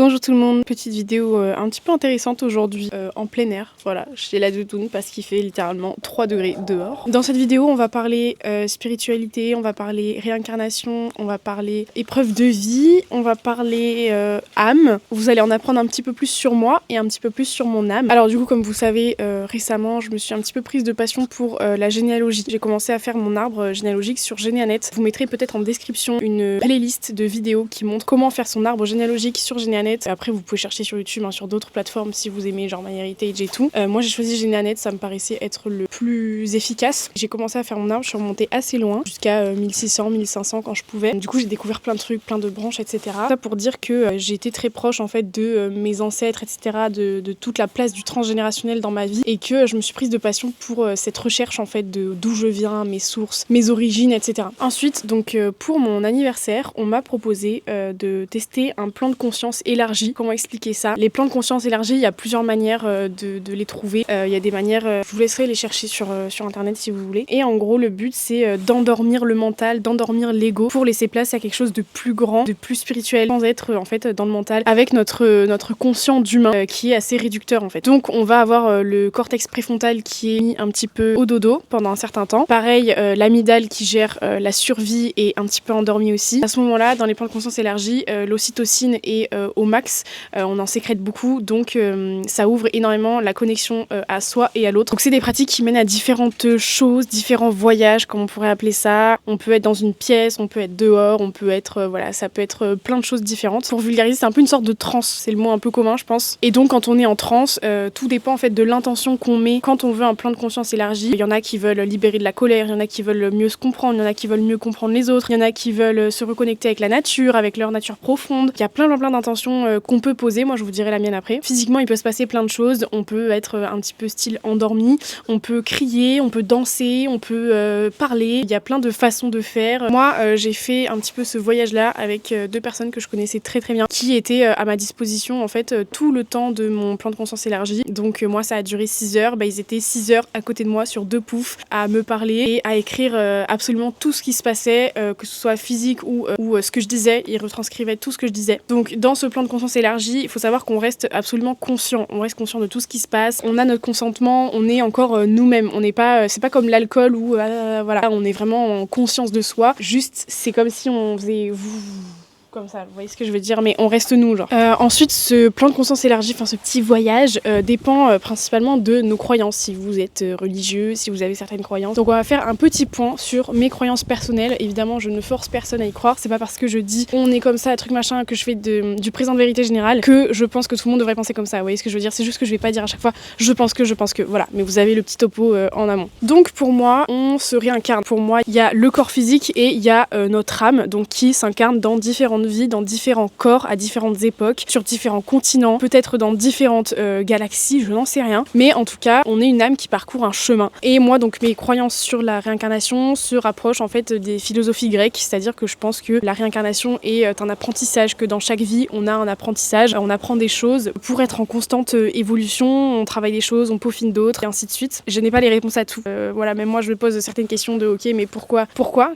Bonjour tout le monde, petite vidéo un petit peu intéressante aujourd'hui en plein air. Voilà, j'ai la doudoune parce qu'il fait littéralement 3 degrés dehors. Dans cette vidéo, on va parler spiritualité, on va parler réincarnation, on va parler épreuve de vie, on va parler âme. Vous allez en apprendre un petit peu plus sur moi et un petit peu plus sur mon âme. Alors du coup, comme vous savez, récemment, je me suis un petit peu prise de passion pour la généalogie. J'ai commencé à faire mon arbre généalogique sur Généanet. Vous mettrez peut-être en description une playlist de vidéos qui montre comment faire son arbre généalogique sur Généanet. Après, vous pouvez chercher sur YouTube, sur d'autres plateformes si vous aimez genre MyHeritage et tout. Moi, j'ai choisi Généanet, ça me paraissait être le plus efficace. J'ai commencé à faire mon arbre, je suis remontée assez loin, jusqu'à 1600, 1500 quand je pouvais. Du coup, j'ai découvert plein de trucs, plein de branches, etc. Ça pour dire que j'ai été très proche en fait de mes ancêtres, etc., de toute la place du transgénérationnel dans ma vie et que je me suis prise de passion pour cette recherche en fait de d'où je viens, mes sources, mes origines, etc. Ensuite, donc pour mon anniversaire, on m'a proposé de tester un plan de conscience élargi. Comment expliquer ça? Les plans de conscience élargis, il y a plusieurs manières de les trouver. Il y a des manières, je vous laisserai les chercher sur internet si vous voulez. Et en gros, le but c'est d'endormir le mental, d'endormir l'ego pour laisser place à quelque chose de plus grand, de plus spirituel, sans être en fait dans le mental, avec notre conscient d'humain qui est assez réducteur en fait. Donc on va avoir le cortex préfrontal qui est mis un petit peu au dodo pendant un certain temps. Pareil, l'amygdale qui gère la survie est un petit peu endormie aussi. À ce moment-là, dans les plans de conscience élargis, l'ocytocine est au max, on en sécrète beaucoup, donc ça ouvre énormément la connexion à soi et à l'autre. Donc c'est des pratiques qui mènent à différentes choses, différents voyages, comme on pourrait appeler ça. On peut être dans une pièce, on peut être dehors, on peut être, voilà, ça peut être plein de choses différentes. Pour vulgariser, c'est un peu une sorte de transe, c'est le mot un peu commun, je pense. Et donc quand on est en transe, tout dépend en fait de l'intention qu'on met quand on veut un plan de conscience élargi. Il y en a qui veulent libérer de la colère, il y en a qui veulent mieux se comprendre, il y en a qui veulent mieux comprendre les autres, il y en a qui veulent se reconnecter avec la nature, avec leur nature profonde. Il y a plein d'intentions qu'on peut poser, moi je vous dirai la mienne après. Physiquement, il peut se passer plein de choses, on peut être un petit peu style endormi, on peut crier, on peut danser, on peut parler, il y a plein de façons de faire. Moi, j'ai fait un petit peu ce voyage-là avec deux personnes que je connaissais très bien, qui étaient à ma disposition en fait tout le temps de mon plan de conscience élargi. Donc moi, ça a duré 6 heures, ils étaient 6 heures à côté de moi sur 2 poufs à me parler et à écrire absolument tout ce qui se passait, que ce soit physique ou ce que je disais, ils retranscrivaient tout ce que je disais. Donc dans ce plan de conscience élargi, il faut savoir qu'on reste absolument conscient, on reste conscient de tout ce qui se passe, on a notre consentement, on est encore nous-mêmes, on n'est pas, c'est pas comme l'alcool où voilà, on est vraiment en conscience de soi, juste c'est comme si on faisait comme ça, vous voyez ce que je veux dire, mais on reste nous genre. Ensuite, ce plan de conscience élargi, ce petit voyage dépend principalement de nos croyances, si vous êtes religieux, si vous avez certaines croyances. Donc on va faire un petit point sur mes croyances personnelles. Évidemment, je ne force personne à y croire, c'est pas parce que je dis on est comme ça, truc machin, que je fais du présent de vérité générale, que je pense que tout le monde devrait penser comme ça, vous voyez ce que je veux dire, c'est juste que je vais pas dire à chaque fois je pense que, voilà, mais vous avez le petit topo en amont. Donc pour moi, on se réincarne. Pour moi, il y a le corps physique et il y a notre âme, donc qui s'incarne dans différentes vies, dans différents corps, à différentes époques, sur différents continents, peut-être dans différentes galaxies, je n'en sais rien. Mais en tout cas, on est une âme qui parcourt un chemin. Et moi, donc, mes croyances sur la réincarnation se rapprochent en fait des philosophies grecques, c'est-à-dire que je pense que la réincarnation est un apprentissage, que dans chaque vie, on a un apprentissage, on apprend des choses pour être en constante évolution, on travaille des choses, on peaufine d'autres, et ainsi de suite. Je n'ai pas les réponses à tout. Voilà, même moi, je me pose certaines questions de ok, mais pourquoi pourquoi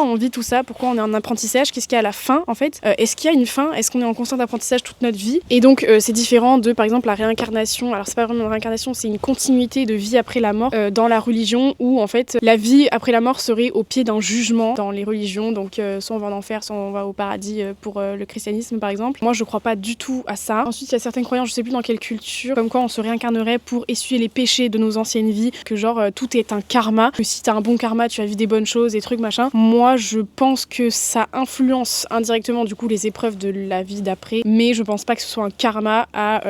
on vit tout ça? Pourquoi on est en apprentissage? Qu'est-ce qu'il y a à la fin en fait? Est-ce qu'il y a une fin? Est-ce qu'on est en constant apprentissage toute notre vie? Et donc c'est différent de par exemple la réincarnation. Alors c'est pas vraiment une réincarnation, c'est une continuité de vie après la mort dans la religion où en fait la vie après la mort serait au pied d'un jugement dans les religions. Donc soit on va en enfer, soit on va au paradis pour le christianisme par exemple. Moi je crois pas du tout à ça. Ensuite il y a certaines croyances, je sais plus dans quelle culture, comme quoi on se réincarnerait pour essuyer les péchés de nos anciennes vies, que genre tout est un karma, que si t'as un bon karma tu as vu des bonnes choses, des trucs machin. Moi je pense que ça influence indirectement du coup les épreuves de la vie d'après, mais je pense pas que ce soit un karma à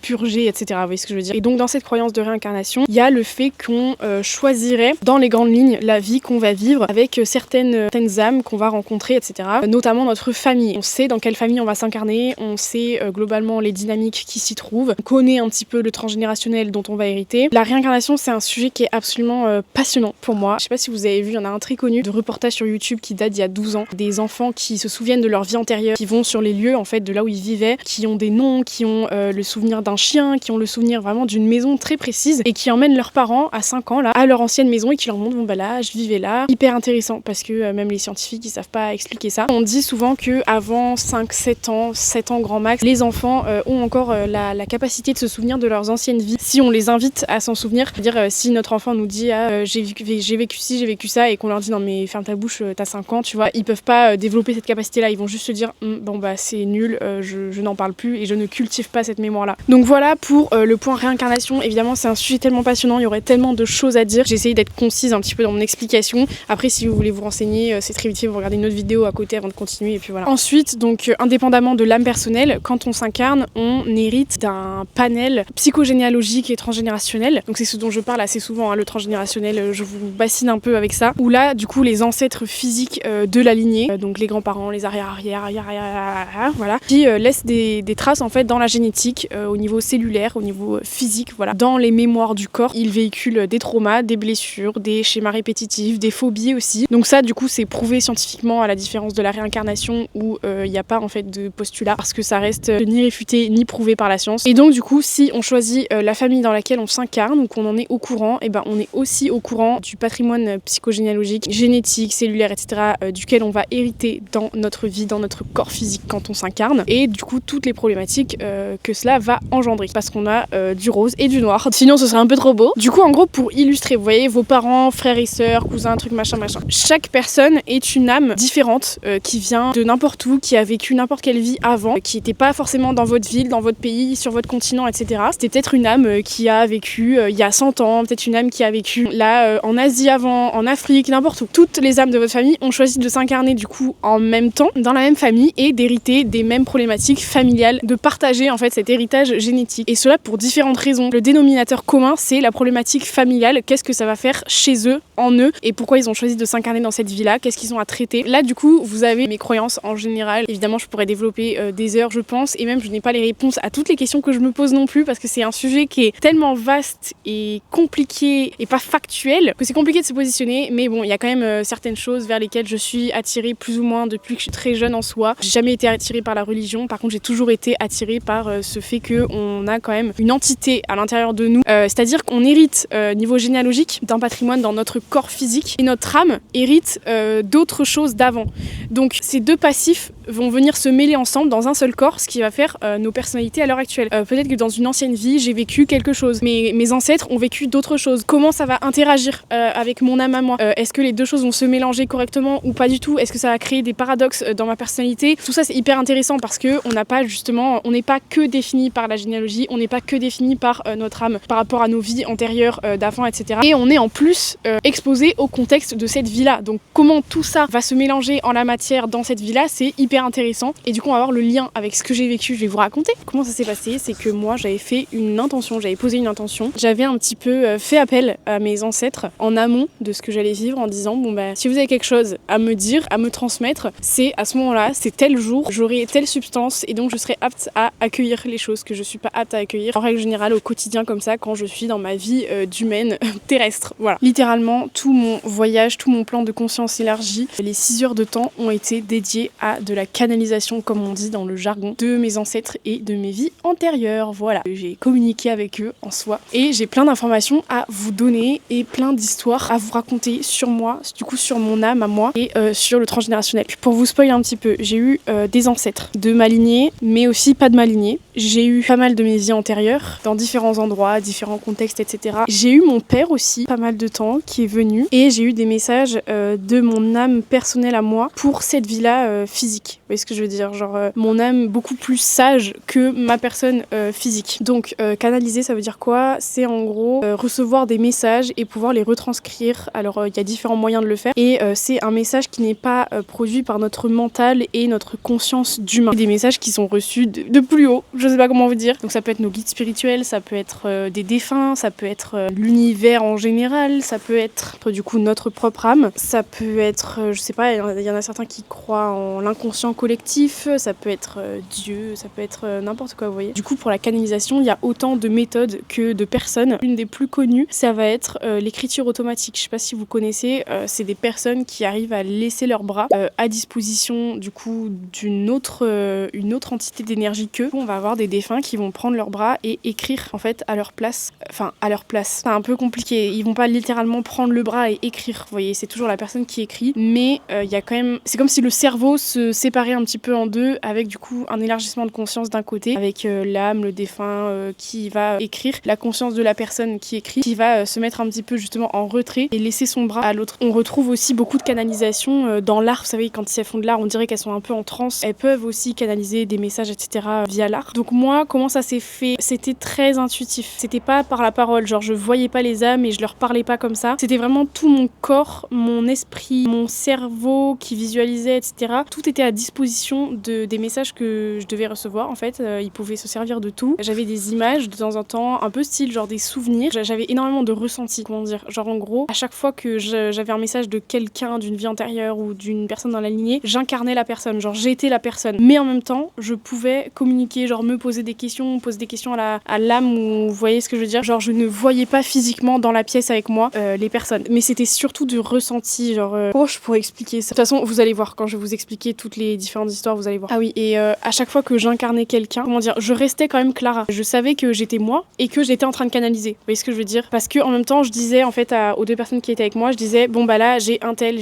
purger, etc. Vous voyez ce que je veux dire? Et donc dans cette croyance de réincarnation, il y a le fait qu'on choisirait dans les grandes lignes la vie qu'on va vivre avec certaines âmes qu'on va rencontrer, etc. Notamment notre famille. On sait dans quelle famille on va s'incarner, on sait globalement les dynamiques qui s'y trouvent, on connaît un petit peu le transgénérationnel dont on va hériter. La réincarnation, c'est un sujet qui est absolument passionnant pour moi. Je sais pas si vous avez vu, il y en a un très connu de reportage sur YouTube qui date d'il y a 12 ans, des enfants qui se souviennent de leur vie antérieure, qui vont sur les lieux en fait de là où ils vivaient, qui ont des noms, qui ont le souvenir d'un chien, qui ont le souvenir vraiment d'une maison très précise et qui emmènent leurs parents à 5 ans là à leur ancienne maison et qui leur montrent bon bah là je vivais là. Hyper intéressant parce que même les scientifiques ils savent pas expliquer ça. On dit souvent que avant 5-7 ans, 7 ans grand max, les enfants ont encore la capacité de se souvenir de leurs anciennes vies si on les invite à s'en souvenir. C'est-à-dire si notre enfant nous dit j'ai vécu ci, j'ai vécu ça et qu'on leur dit non mais ferme ta bouche, t'as 5 ans, tu vois, ils peuvent pas développer cette capacité là, ils vont juste se dire bon bah c'est nul, je n'en parle plus et je ne cultive pas cette mémoire là. Donc voilà pour le point réincarnation. Évidemment c'est un sujet tellement passionnant, il y aurait tellement de choses à dire. J'ai essayé d'être concise un petit peu dans mon explication. Après si vous voulez vous renseigner, c'est très vite fait, vous regardez une autre vidéo à côté avant de continuer et puis voilà. Ensuite donc indépendamment de l'âme personnelle, quand on s'incarne, on hérite d'un panel psychogénéalogique et transgénérationnel. Donc c'est ce dont je parle assez souvent, hein, le transgénérationnel, je vous bassine un peu avec ça. Où là du coup les ancêtres physiques de la lignée, donc les grands-parents, les arrière, voilà, qui laissent des traces en fait dans la génétique, au niveau cellulaire, au niveau physique, voilà, dans les mémoires du corps. Ils véhiculent des traumas, des blessures, des schémas répétitifs, des phobies aussi. Donc ça du coup c'est prouvé scientifiquement à la différence de la réincarnation où il n'y a pas en fait de postulat parce que ça reste ni réfuté ni prouvé par la science. Et donc du coup si on choisit la famille dans laquelle on s'incarne ou qu'on en est au courant, et ben on est aussi au courant du patrimoine psychogénéalogique, génétique, cellulaire, etc. Duquel on va hériter dans notre vie, dans notre corps physique quand on s'incarne. Et du coup toutes les problématiques que cela va engendrer parce qu'on a du rose et du noir. Sinon ce serait un peu trop beau. Du coup en gros pour illustrer, vous voyez vos parents, frères et sœurs, cousins, trucs machin. Chaque personne est une âme différente qui vient de n'importe où, qui a vécu n'importe quelle vie avant, qui n'était pas forcément dans votre ville, dans votre pays, sur votre continent, etc. C'était peut-être une âme qui a vécu il y a 100 ans, peut-être une âme qui a vécu là en Asie avant, en Afrique, n'importe où. Toutes les âmes de votre famille ont choisi de s'incarner du coup en même temps dans la même famille et d'hériter des mêmes problématiques familiales, de partager en fait cet héritage génétique. Et cela pour différentes raisons. Le dénominateur commun c'est la problématique familiale. Qu'est-ce que ça va faire chez eux, en eux, et pourquoi ils ont choisi de s'incarner dans cette vie-là, qu'est-ce qu'ils ont à traiter. Là du coup vous avez mes croyances en général. Évidemment je pourrais développer des heures je pense, et même je n'ai pas les réponses à toutes les questions que je me pose non plus parce que c'est un sujet qui est tellement vaste et compliqué et pas factuel que c'est compliqué de se positionner. Mais bon il y a quand même certaines choses vers lesquelles je suis attirée plus ou moins depuis que je suis très jeune en soi. J'ai jamais été attirée par la religion, par contre j'ai toujours été attirée par ce fait qu'on a quand même une entité à l'intérieur de nous, c'est-à-dire qu'on hérite niveau généalogique d'un patrimoine dans notre corps physique et notre âme hérite d'autres choses d'avant. Donc ces deux passifs vont venir se mêler ensemble dans un seul corps, ce qui va faire nos personnalités à l'heure actuelle. Peut-être que dans une ancienne vie j'ai vécu quelque chose, mais mes ancêtres ont vécu d'autres choses. Comment ça va interagir avec mon âme à moi? Est-ce que les deux choses vont se mélanger correctement ou pas du tout? Est-ce que ça va créer des paradoxes dans ma personnalité? Tout ça c'est hyper intéressant parce que on n'a pas justement, on n'est pas que défini par la généalogie, on n'est pas que défini par notre âme par rapport à nos vies antérieures d'avant, etc. Et on est en plus exposé au contexte de cette vie-là. Donc comment tout ça va se mélanger en la matière dans cette vie-là, c'est hyper intéressant. Et du coup on va avoir le lien avec ce que j'ai vécu. Je vais vous raconter comment ça s'est passé. C'est que moi j'avais fait une intention, j'avais posé une intention. J'avais un petit peu fait appel à mes ancêtres en amont de ce que j'allais vivre en disant bon bah si vous avez quelque chose à me dire, à me transmettre, c'est à ce moment-là, c'est tel jour, j'aurai telle substance et donc je serai apte à accueillir les choses que je suis pas apte à accueillir en règle générale au quotidien comme ça quand je suis dans ma vie d'humaine terrestre. Voilà. Littéralement tout mon voyage, tout mon plan de conscience élargi, les 6 heures de temps ont été dédiées à de la canalisation comme on dit dans le jargon de mes ancêtres et de mes vies antérieures. Voilà. J'ai communiqué avec eux en soi et j'ai plein d'informations à vous donner et plein d'histoires à vous raconter sur moi, du coup sur mon âme à moi et sur le transgénérationnel. Pour vous spoiler un petit peu, j'ai eu des ancêtres de ma lignée mais aussi pas de ma lignée. J'ai eu pas mal de mes vies antérieures dans différents endroits, différents contextes, etc. J'ai eu mon père aussi pas mal de temps qui est venu et j'ai eu des messages de mon âme personnelle à moi pour cette vie-là physique. Vous voyez ce que je veux dire? Genre mon âme beaucoup plus sage que ma personne physique. Donc canaliser ça veut dire quoi? C'est en gros recevoir des messages et pouvoir les retranscrire. Alors il y a différents moyens de le faire et c'est un message qui n'est pas produit par notre mental et notre conscience d'humain. Des messages qui sont reçus de plus haut, je sais pas comment vous dire. Donc ça peut être nos guides spirituels, ça peut être des défunts, ça peut être l'univers en général, ça peut être du coup notre propre âme, ça peut être, je sais pas, il y en a certains qui croient en l'inconscient inconscient collectif, ça peut être Dieu, ça peut être n'importe quoi, vous voyez. Du coup, pour la canalisation, il y a autant de méthodes que de personnes. Une des plus connues, ça va être l'écriture automatique. Je sais pas si vous connaissez, c'est des personnes qui arrivent à laisser leurs bras à disposition du coup d'une autre entité d'énergie qu'eux. On va avoir des défunts qui vont prendre leurs bras et écrire en fait à leur place. Enfin, à leur place. C'est un peu compliqué. Ils vont pas littéralement prendre le bras et écrire. Vous voyez, c'est toujours la personne qui écrit, mais il y a quand même. C'est comme si le cerveau se séparait un petit peu en deux, avec du coup un élargissement de conscience d'un côté, avec l'âme, le défunt qui va écrire, la conscience de la personne qui écrit, qui va se mettre un petit peu justement en retrait et laisser son bras à l'autre. On retrouve aussi beaucoup de canalisation dans l'art. Vous savez, quand elles font de l'art, on dirait qu'elles sont un peu en transe. Elles peuvent aussi canaliser des messages, etc. via l'art. Donc moi, comment ça s'est fait? C'était très intuitif. C'était pas par la parole, genre je voyais pas les âmes et je leur parlais pas comme ça. C'était vraiment tout mon corps, mon esprit, mon cerveau qui visualisait, etc. Tout était à disposition des messages que je devais recevoir. En fait, ils pouvaient se servir de tout. J'avais des images de temps en temps, un peu style genre des souvenirs. J'avais énormément de ressentis, comment dire. Genre en gros, à chaque fois que j'avais un message de quelqu'un, d'une vie antérieure ou d'une personne dans la lignée, j'incarnais la personne, genre j'étais la personne. Mais en même temps, je pouvais communiquer, genre me poser des questions à l'âme, ou vous voyez ce que je veux dire. Genre je ne voyais pas physiquement dans la pièce avec moi les personnes, mais c'était surtout du ressenti, genre comment je pourrais expliquer ça. De toute façon, vous allez voir quand je vais vous expliquer toutes les différentes histoires, vous allez voir. Ah oui, et à chaque fois que j'incarnais quelqu'un, comment dire, je restais quand même Clara. Je savais que j'étais moi et que j'étais en train de canaliser. Vous voyez ce que je veux dire? Parce que en même temps, je disais en fait aux deux personnes qui étaient avec moi, je disais bon bah là j'ai un tel,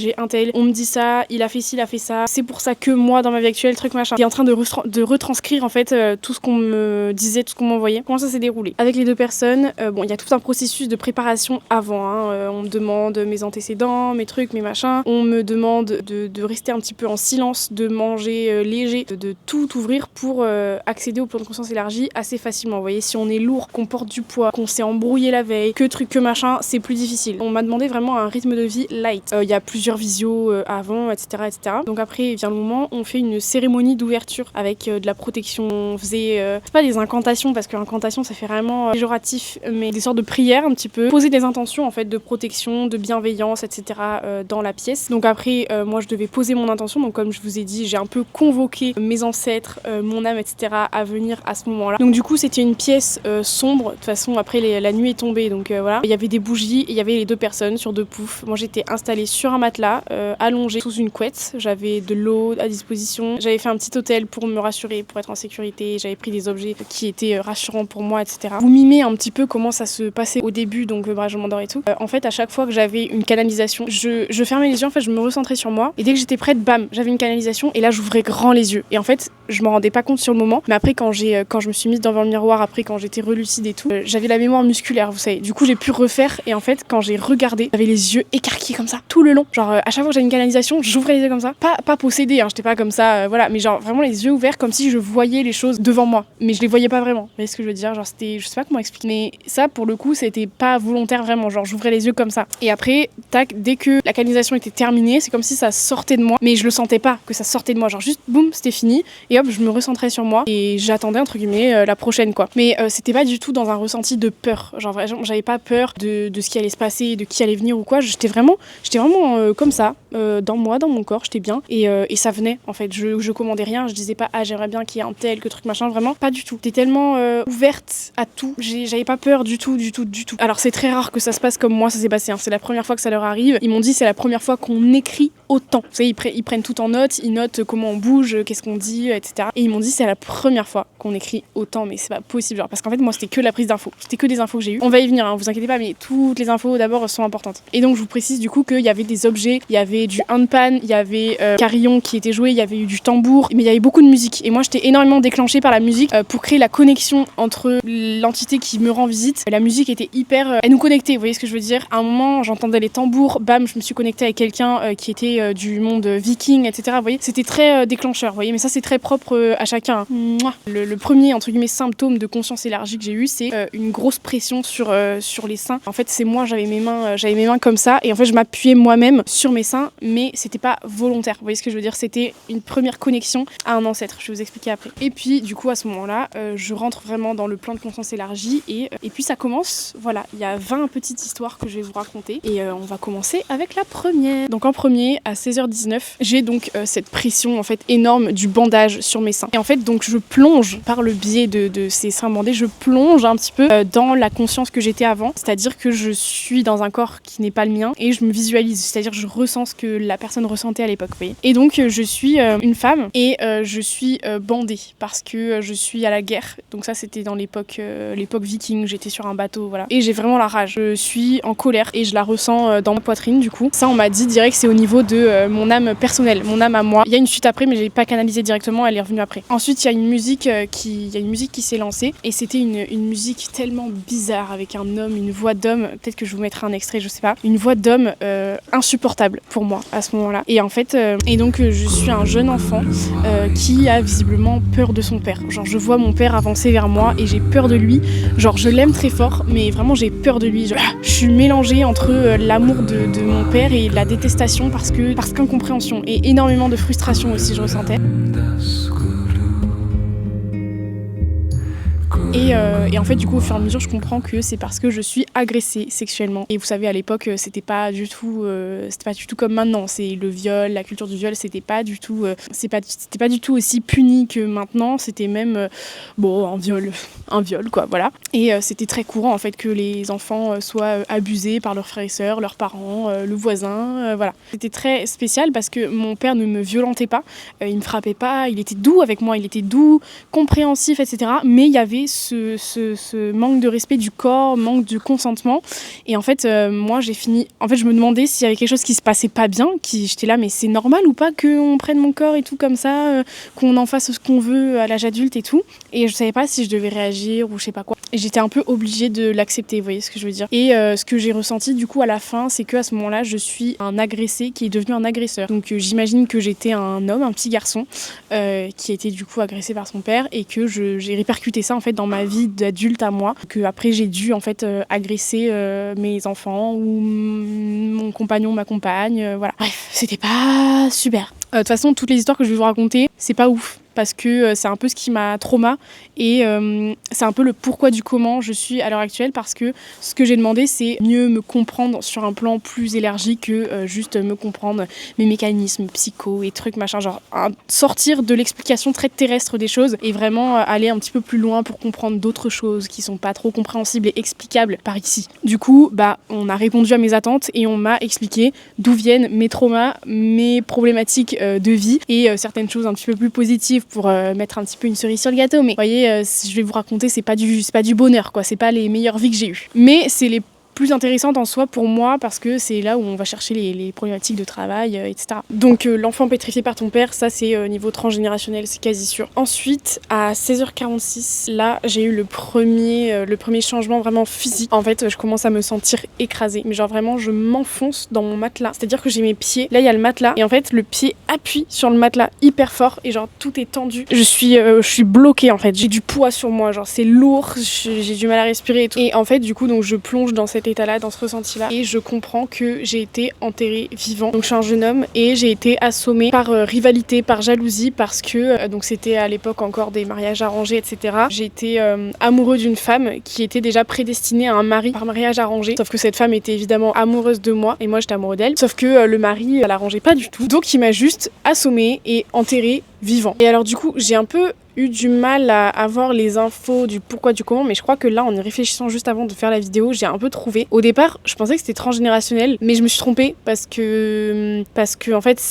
on me dit ça, il a fait ci, il a fait ça. C'est pour ça que moi dans ma vie actuelle, truc machin. J'étais en train de retranscrire en fait tout ce qu'on me disait, tout ce qu'on m'envoyait. Comment ça s'est déroulé? Avec les deux personnes, bon il y a tout un processus de préparation avant. On me demande mes antécédents, mes trucs, mes machins. On me demande de rester un petit peu en silence, de manger léger, de tout ouvrir pour accéder au plan de conscience élargi assez facilement. Vous voyez, si on est lourd, qu'on porte du poids, qu'on s'est embrouillé la veille, que truc, que machin, c'est plus difficile. On m'a demandé vraiment un rythme de vie light. Il y a plusieurs visios avant, etc., etc. Donc après vient le moment, on fait une cérémonie d'ouverture avec de la protection. On faisait, c'est pas des incantations parce que incantation ça fait vraiment péjoratif, mais des sortes de prières un petit peu. Poser des intentions en fait de protection, de bienveillance, etc. Dans la pièce. Donc après, moi je devais poser mon intention. Donc comme je vous ai dit, j'ai un peu convoqué mes ancêtres, mon âme, etc. à venir à ce moment-là. Donc du coup c'était une pièce sombre. De toute façon après la nuit est tombée, donc voilà. Il y avait des bougies et il y avait les deux personnes sur deux poufs. Moi j'étais installée sur un matelas, allongée sous une couette. J'avais de l'eau à disposition. J'avais fait un petit hôtel pour me rassurer, pour être en sécurité. J'avais pris des objets qui étaient rassurants pour moi, etc. Vous mimez un petit peu comment ça se passait au début, donc je m'endors et tout. En fait à chaque fois que j'avais une canalisation, je fermais les yeux, en fait je me recentrais sur moi et dès que j'étais prête, bam, j'avais une canalisation et là j'ouvrais grand les yeux. Et en fait je m'en rendais pas compte sur le moment, mais après quand je me suis mise devant le miroir, après quand j'étais relucide et tout, j'avais la mémoire musculaire, vous savez. Du coup j'ai pu refaire et en fait quand j'ai regardé, j'avais les yeux écarquillés comme ça tout le long. Genre à chaque fois que j'avais une canalisation, j'ouvrais les yeux comme ça. Pas possédée, j'étais pas comme ça, voilà, mais genre vraiment les yeux ouverts comme si je voyais les choses devant moi, mais je les voyais pas vraiment. Vous voyez ce que je veux dire? Genre c'était, je sais pas comment expliquer, mais ça pour le coup c'était pas volontaire vraiment, genre j'ouvrais les yeux comme ça. Et après, tac, dès que la canalisation était terminée, c'est comme si ça sortait de moi, mais je le sentais pas que ça sortait de moi, genre juste boum, c'était fini et hop, je me recentrais sur moi et j'attendais entre guillemets la prochaine quoi. Mais c'était pas du tout dans un ressenti de peur, genre vraiment j'avais pas peur de ce qui allait se passer, de qui allait venir ou quoi. J'étais vraiment comme ça, dans moi, dans mon corps, j'étais bien et ça venait en fait. Je commandais rien, je disais pas j'aimerais bien qu'il y ait un tel que truc machin, vraiment pas du tout. J'étais tellement ouverte à tout, j'avais pas peur du tout. Alors c'est très rare que ça se passe comme moi ça s'est passé, c'est la première fois que ça leur arrive. Ils m'ont dit c'est la première fois qu'on écrit autant. Vous savez, ils prennent tout en note, ils notent comment on bouge, qu'est-ce qu'on dit, etc. Et ils m'ont dit c'est la première fois qu'on écrit autant, mais c'est pas possible, genre, parce qu'en fait moi c'était que la prise d'infos, c'était que des infos que j'ai eues. On va y venir, vous inquiétez pas, mais toutes les infos d'abord sont importantes. Et donc je vous précise du coup qu'il y avait des objets, il y avait du handpan, il y avait carillon qui était joué, il y avait eu du tambour, mais il y avait beaucoup de musique. Et moi j'étais énormément déclenchée par la musique pour créer la connexion entre l'entité qui me rend visite. La musique était hyper, elle nous connectait, vous voyez ce que je veux dire. À un moment j'entendais les tambours, bam, je me suis connectée avec quelqu'un qui était du monde viking, etc. Vous voyez, c'était très déclencheur, vous voyez, mais ça c'est très propre propre à chacun. Mouah. Le premier entre guillemets symptôme de conscience élargie que j'ai eu, c'est une grosse pression sur les seins. En fait, c'est moi, j'avais mes mains comme ça, et en fait je m'appuyais moi-même sur mes seins, mais c'était pas volontaire. Vous voyez ce que je veux dire? C'était une première connexion à un ancêtre. Je vais vous expliquer après. Et puis du coup à ce moment-là, je rentre vraiment dans le plan de conscience élargie, et puis ça commence. Voilà, il y a 20 petites histoires que je vais vous raconter, et on va commencer avec la première. Donc en premier, à 16h19, j'ai donc cette pression en fait énorme du bandage sur mes seins. Et en fait donc je plonge par le biais de ces seins bandés, je plonge un petit peu dans la conscience que j'étais avant, c'est-à-dire que je suis dans un corps qui n'est pas le mien et je me visualise, c'est-à-dire je ressens ce que la personne ressentait à l'époque, vous voyez. Et donc je suis une femme et je suis bandée parce que je suis à la guerre. Donc ça c'était dans l'époque viking, j'étais sur un bateau, voilà. Et j'ai vraiment la rage, je suis en colère et je la ressens dans ma poitrine du coup. Ça on m'a dit direct, c'est au niveau de mon âme personnelle, mon âme à moi. Il y a une suite après mais j'ai pas canalisé directement, elle est revenue après. Ensuite il y a une musique qui s'est lancée et c'était une musique tellement bizarre avec un homme, une voix d'homme, peut-être que je vous mettrai un extrait, je sais pas, une voix d'homme insupportable pour moi à ce moment-là. Et en fait, je suis un jeune enfant qui a visiblement peur de son père. Genre je vois mon père avancer vers moi et j'ai peur de lui. Genre je l'aime très fort, mais vraiment j'ai peur de lui. Je suis mélangée entre l'amour de mon père et la détestation parce qu'incompréhension et énormément de frustration aussi je ressentais. Et en fait du coup au fur et à mesure je comprends que c'est parce que je suis agressée sexuellement. Et vous savez à l'époque c'était pas du tout comme maintenant. C'est le viol, la culture du viol, c'était pas du tout aussi puni que maintenant. C'était même un viol quoi, voilà. Et c'était très courant en fait que les enfants soient abusés par leurs frères et sœurs, leurs parents, le voisin, voilà. C'était très spécial parce que mon père ne me violentait pas, il me frappait pas, il était doux avec moi, il était doux, compréhensif, etc. Mais il y avait ce manque de respect du corps, manque de consentement. Et en fait, moi, je me demandais s'il y avait quelque chose qui se passait pas bien, j'étais là, mais c'est normal ou pas qu'on prenne mon corps et tout comme ça, qu'on en fasse ce qu'on veut à l'âge adulte et tout. Et je savais pas si je devais réagir ou je sais pas quoi. Et j'étais un peu obligée de l'accepter, vous voyez ce que je veux dire. Et ce que j'ai ressenti du coup à la fin, c'est qu'à ce moment-là, je suis un agressé qui est devenu un agresseur. Donc j'imagine que j'étais un homme, un petit garçon, qui a été du coup agressé par son père et que j'ai répercuté ça en fait dans ma vie d'adulte à moi, que après j'ai dû en fait agresser mes enfants ou mon compagnon, ma compagne, voilà. Bref, c'était pas super. De toute façon, toutes les histoires que je vais vous raconter, c'est pas ouf. Parce que c'est un peu ce qui m'a trauma et c'est un peu le pourquoi du comment je suis à l'heure actuelle, parce que ce que j'ai demandé c'est mieux me comprendre sur un plan plus élargi que juste me comprendre mes mécanismes psycho et trucs machin, genre sortir de l'explication très terrestre des choses et vraiment aller un petit peu plus loin pour comprendre d'autres choses qui sont pas trop compréhensibles et explicables par ici. Du coup, on a répondu à mes attentes et on m'a expliqué d'où viennent mes traumas, mes problématiques de vie et certaines choses un petit peu plus positives pour mettre un petit peu une cerise sur le gâteau. Mais vous voyez, je vais vous raconter, c'est pas du bonheur, quoi. C'est pas les meilleures vies que j'ai eues. Mais c'est les plus intéressante en soi pour moi parce que c'est là où on va chercher les problématiques de travail, etc. Donc l'enfant pétrifié par ton père, ça c'est niveau transgénérationnel, c'est quasi sûr. Ensuite, à 16h46, là j'ai eu le premier changement vraiment physique. En fait, je commence à me sentir écrasée, mais genre vraiment je m'enfonce dans mon matelas. C'est-à-dire que j'ai mes pieds, là il y a le matelas et en fait le pied appuie sur le matelas hyper fort et genre tout est tendu. Je suis bloquée en fait, j'ai du poids sur moi, genre c'est lourd, j'ai du mal à respirer et tout. Et en fait du coup donc je plonge dans cet état-là, dans ce ressenti-là, et je comprends que j'ai été enterrée vivant. Donc je suis un jeune homme et j'ai été assommée par rivalité, par jalousie, parce que donc c'était à l'époque encore des mariages arrangés, etc. J'ai été amoureux d'une femme qui était déjà prédestinée à un mari par mariage arrangé, sauf que cette femme était évidemment amoureuse de moi et moi j'étais amoureux d'elle, sauf que le mari ça l'arrangeait pas du tout, donc il m'a juste assommée et enterrée vivant. Et alors du coup j'ai un peu eu du mal à avoir les infos du pourquoi du comment, mais je crois que là en y réfléchissant juste avant de faire la vidéo, j'ai un peu trouvé. Au départ je pensais que c'était transgénérationnel, mais je me suis trompée parce que en fait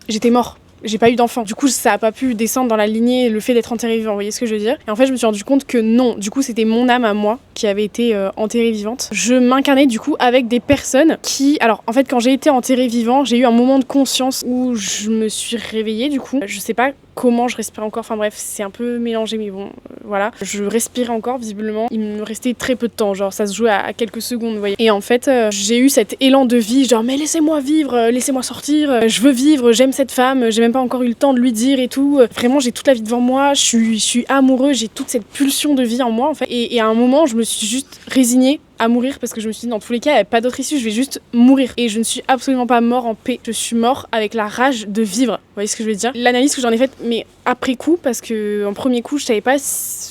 j'étais mort. J'ai pas eu d'enfant. Du coup, ça a pas pu descendre dans la lignée le fait d'être enterrée vivant, vous voyez ce que je veux dire? Et en fait, je me suis rendu compte que non. Du coup, c'était mon âme à moi qui avait été enterrée vivante. Je m'incarnais du coup avec des personnes qui... Alors, en fait, quand j'ai été enterrée vivant, j'ai eu un moment de conscience où je me suis réveillée du coup. Je sais pas comment je respirais encore. Enfin bref, c'est un peu mélangé, mais bon, voilà. Je respirais encore, visiblement. Il me restait très peu de temps, genre ça se jouait à quelques secondes, vous voyez. Et en fait, j'ai eu cet élan de vie, genre mais laissez-moi vivre, laissez-moi sortir, je veux vivre, j'aime cette femme, j'ai même pas encore eu le temps de lui dire et tout. Vraiment, j'ai toute la vie devant moi, je suis amoureux, j'ai toute cette pulsion de vie en moi en fait. Et à un moment, je me suis juste résignée à mourir parce que je me suis dit dans tous les cas il n'y a pas d'autre issue, je vais juste mourir. Et je ne suis absolument pas mort en paix, je suis mort avec la rage de vivre, vous voyez ce que je veux dire. L'analyse que j'en ai faite, mais après coup, parce que en premier coup je savais pas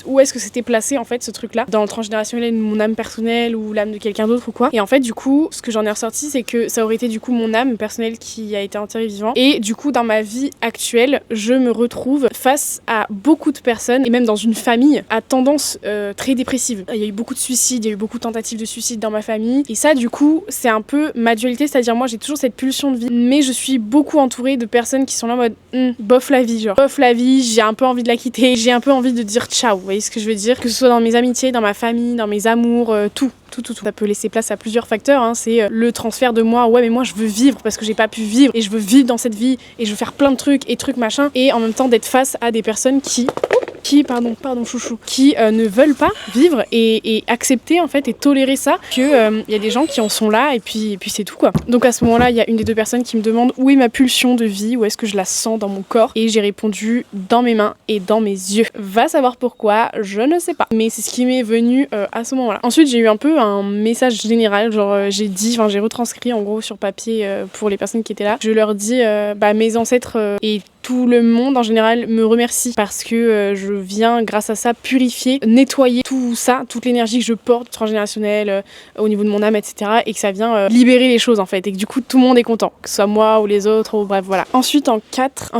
où est-ce que c'était placé en fait ce truc là, dans le transgénérationnel, mon âme personnelle ou l'âme de quelqu'un d'autre ou quoi. Et en fait du coup ce que j'en ai ressorti c'est que ça aurait été du coup mon âme personnelle qui a été enterrée vivant. Et du coup dans ma vie actuelle je me retrouve face à beaucoup de personnes et même dans une famille à tendance très dépressive. Il y a eu beaucoup de suicides, il y a eu beaucoup de tentatives de suicide dans ma famille. Et ça, du coup, c'est un peu ma dualité, c'est-à-dire moi, j'ai toujours cette pulsion de vie, mais je suis beaucoup entourée de personnes qui sont là en mode bof la vie, genre bof la vie, j'ai un peu envie de la quitter, j'ai un peu envie de dire ciao, vous voyez ce que je veux dire, que ce soit dans mes amitiés, dans ma famille, dans mes amours, tout. Ça peut laisser place à plusieurs facteurs, hein. C'est le transfert de moi, ouais mais moi je veux vivre parce que j'ai pas pu vivre et je veux vivre dans cette vie et je veux faire plein de trucs et trucs machin, et en même temps d'être face à des personnes qui pardon chouchou, qui ne veulent pas vivre et accepter en fait et tolérer ça, que y a des gens qui en sont là et puis c'est tout quoi. Donc à ce moment-là, il y a une des deux personnes qui me demande où est ma pulsion de vie, où est-ce que je la sens dans mon corps, et j'ai répondu dans mes mains et dans mes yeux. Va savoir pourquoi, je ne sais pas, mais c'est ce qui m'est venu à ce moment-là. Ensuite, j'ai eu un peu un message général, genre j'ai retranscrit en gros sur papier pour les personnes qui étaient là. Je leur dis mes ancêtres et tout le monde en général me remercie parce que je viens grâce à ça purifier, nettoyer tout ça, toute l'énergie que je porte transgénérationnelle au niveau de mon âme, etc. Et que ça vient libérer les choses en fait, et que du coup tout le monde est content, que ce soit moi ou les autres, ou bref voilà. Ensuite en 4,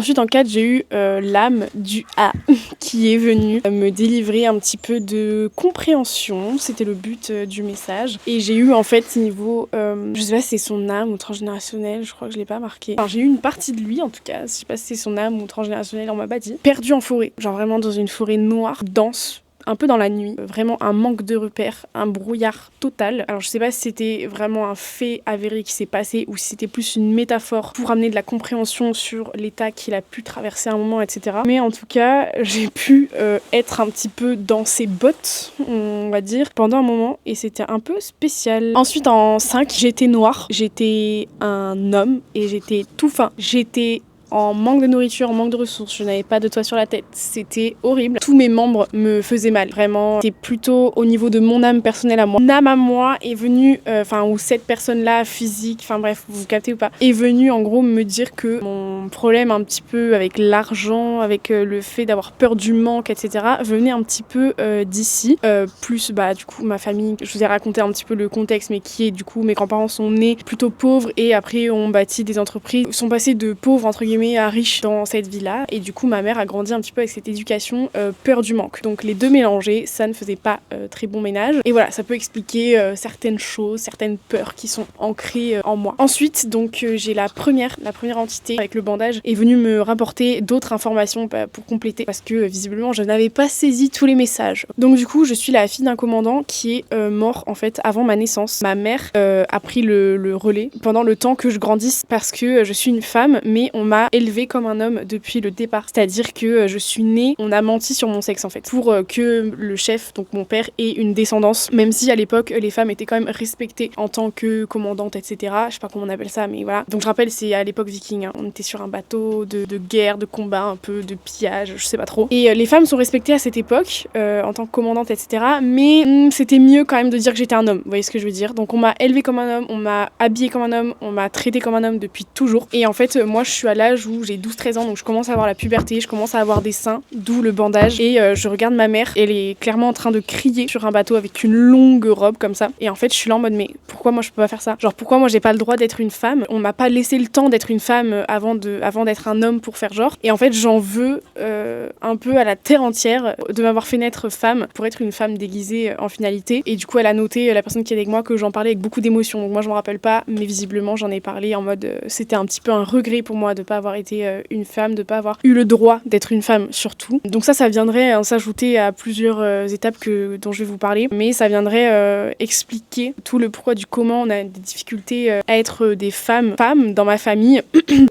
j'ai eu l'âme du A qui est venue me délivrer un petit peu de compréhension, c'était le but du message. Et j'ai eu en fait niveau, je sais pas si c'est son âme ou transgénérationnel, je crois que je l'ai pas marqué. Enfin j'ai eu une partie de lui en tout cas, je sais pas si c'est son âme ou transgénérationnel, on m'a pas dit. Perdu en forêt, genre vraiment dans une forêt noire, dense, un peu dans la nuit, vraiment un manque de repères, un brouillard total. Alors je sais pas si c'était vraiment un fait avéré qui s'est passé ou si c'était plus une métaphore pour amener de la compréhension sur l'état qu'il a pu traverser à un moment, etc. Mais en tout cas, j'ai pu être un petit peu dans ses bottes, on va dire, pendant un moment, et c'était un peu spécial. Ensuite en 5, j'étais noire, j'étais un homme et j'étais tout fin. J'étais en manque de nourriture, en manque de ressources, je n'avais pas de toit sur la tête, c'était horrible. Tous mes membres me faisaient mal, vraiment. C'était plutôt au niveau de mon âme personnelle à moi. Mon âme à moi est venue, où cette personne-là, physique, enfin bref, vous captez ou pas, est venue en gros me dire que mon problème un petit peu avec l'argent, avec le fait d'avoir peur du manque, etc., venait un petit peu d'ici. Plus du coup ma famille, je vous ai raconté un petit peu le contexte, mais qui est du coup mes grands-parents sont nés plutôt pauvres et après ont bâti des entreprises, sont passés de pauvres entre guillemets à riche dans cette vie-là, et du coup ma mère a grandi un petit peu avec cette éducation peur du manque. Donc les deux mélangés, ça ne faisait pas très bon ménage, et voilà, ça peut expliquer certaines choses, certaines peurs qui sont ancrées en moi. Ensuite donc j'ai la première entité avec le bandage est venue me rapporter d'autres informations pour compléter, parce que visiblement je n'avais pas saisi tous les messages. Donc du coup je suis la fille d'un commandant qui est mort en fait avant ma naissance. Ma mère a pris le relais pendant le temps que je grandisse, parce que je suis une femme, mais on m'a élevée comme un homme depuis le départ. C'est-à-dire que je suis née, on a menti sur mon sexe en fait, pour que le chef, donc mon père, ait une descendance, même si à l'époque les femmes étaient quand même respectées en tant que commandante, etc. Je sais pas comment on appelle ça, mais voilà. Donc je rappelle, c'est à l'époque viking, hein. On était sur un bateau de guerre, de combat, un peu de pillage, je sais pas trop. Et les femmes sont respectées à cette époque, en tant que commandante, etc. Mais c'était mieux quand même de dire que j'étais un homme, vous voyez ce que je veux dire. Donc on m'a élevée comme un homme, on m'a habillée comme un homme, on m'a traité comme un homme depuis toujours. Et en fait, moi je suis à l'âge où j'ai 12-13 ans, donc je commence à avoir la puberté, je commence à avoir des seins, d'où le bandage, et je regarde ma mère, elle est clairement en train de crier sur un bateau avec une longue robe comme ça, et en fait je suis là en mode mais pourquoi moi je peux pas faire ça, genre pourquoi moi j'ai pas le droit d'être une femme, on m'a pas laissé le temps d'être une femme avant d'être un homme pour faire genre, et en fait j'en veux un peu à la terre entière de m'avoir fait naître femme pour être une femme déguisée en finalité. Et du coup elle a noté, la personne qui est avec moi, que j'en parlais avec beaucoup d'émotion, donc moi je me rappelle pas, mais visiblement j'en ai parlé en mode c'était un petit peu un regret pour moi de pas avoir avoir été une femme, de pas avoir eu le droit d'être une femme surtout. Donc ça viendrait s'ajouter à plusieurs étapes dont je vais vous parler, mais ça viendrait expliquer tout le pourquoi du comment on a des difficultés à être des femmes dans ma famille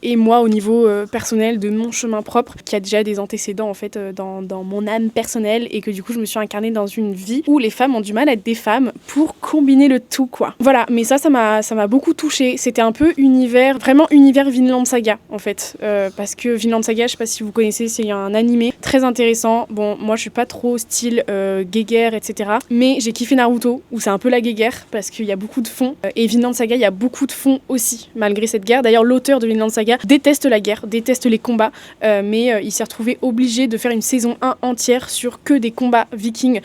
et moi au niveau personnel de mon chemin propre qui a déjà des antécédents en fait dans mon âme personnelle et que du coup je me suis incarnée dans une vie où les femmes ont du mal à être des femmes pour combiner le tout quoi. Voilà, mais ça m'a beaucoup touchée. C'était un peu vraiment univers Vinland Saga en fait, parce que Vinland Saga, je sais pas si vous connaissez, c'est un animé très intéressant. Bon, moi je suis pas trop style guéguerre etc, mais j'ai kiffé Naruto où c'est un peu la guéguerre parce qu'il y a beaucoup de fond, et Vinland Saga il y a beaucoup de fond aussi malgré cette guerre. D'ailleurs l'auteur de Vinland Saga déteste la guerre, déteste les combats, mais il s'est retrouvé obligé de faire une saison 1 entière sur que des combats vikings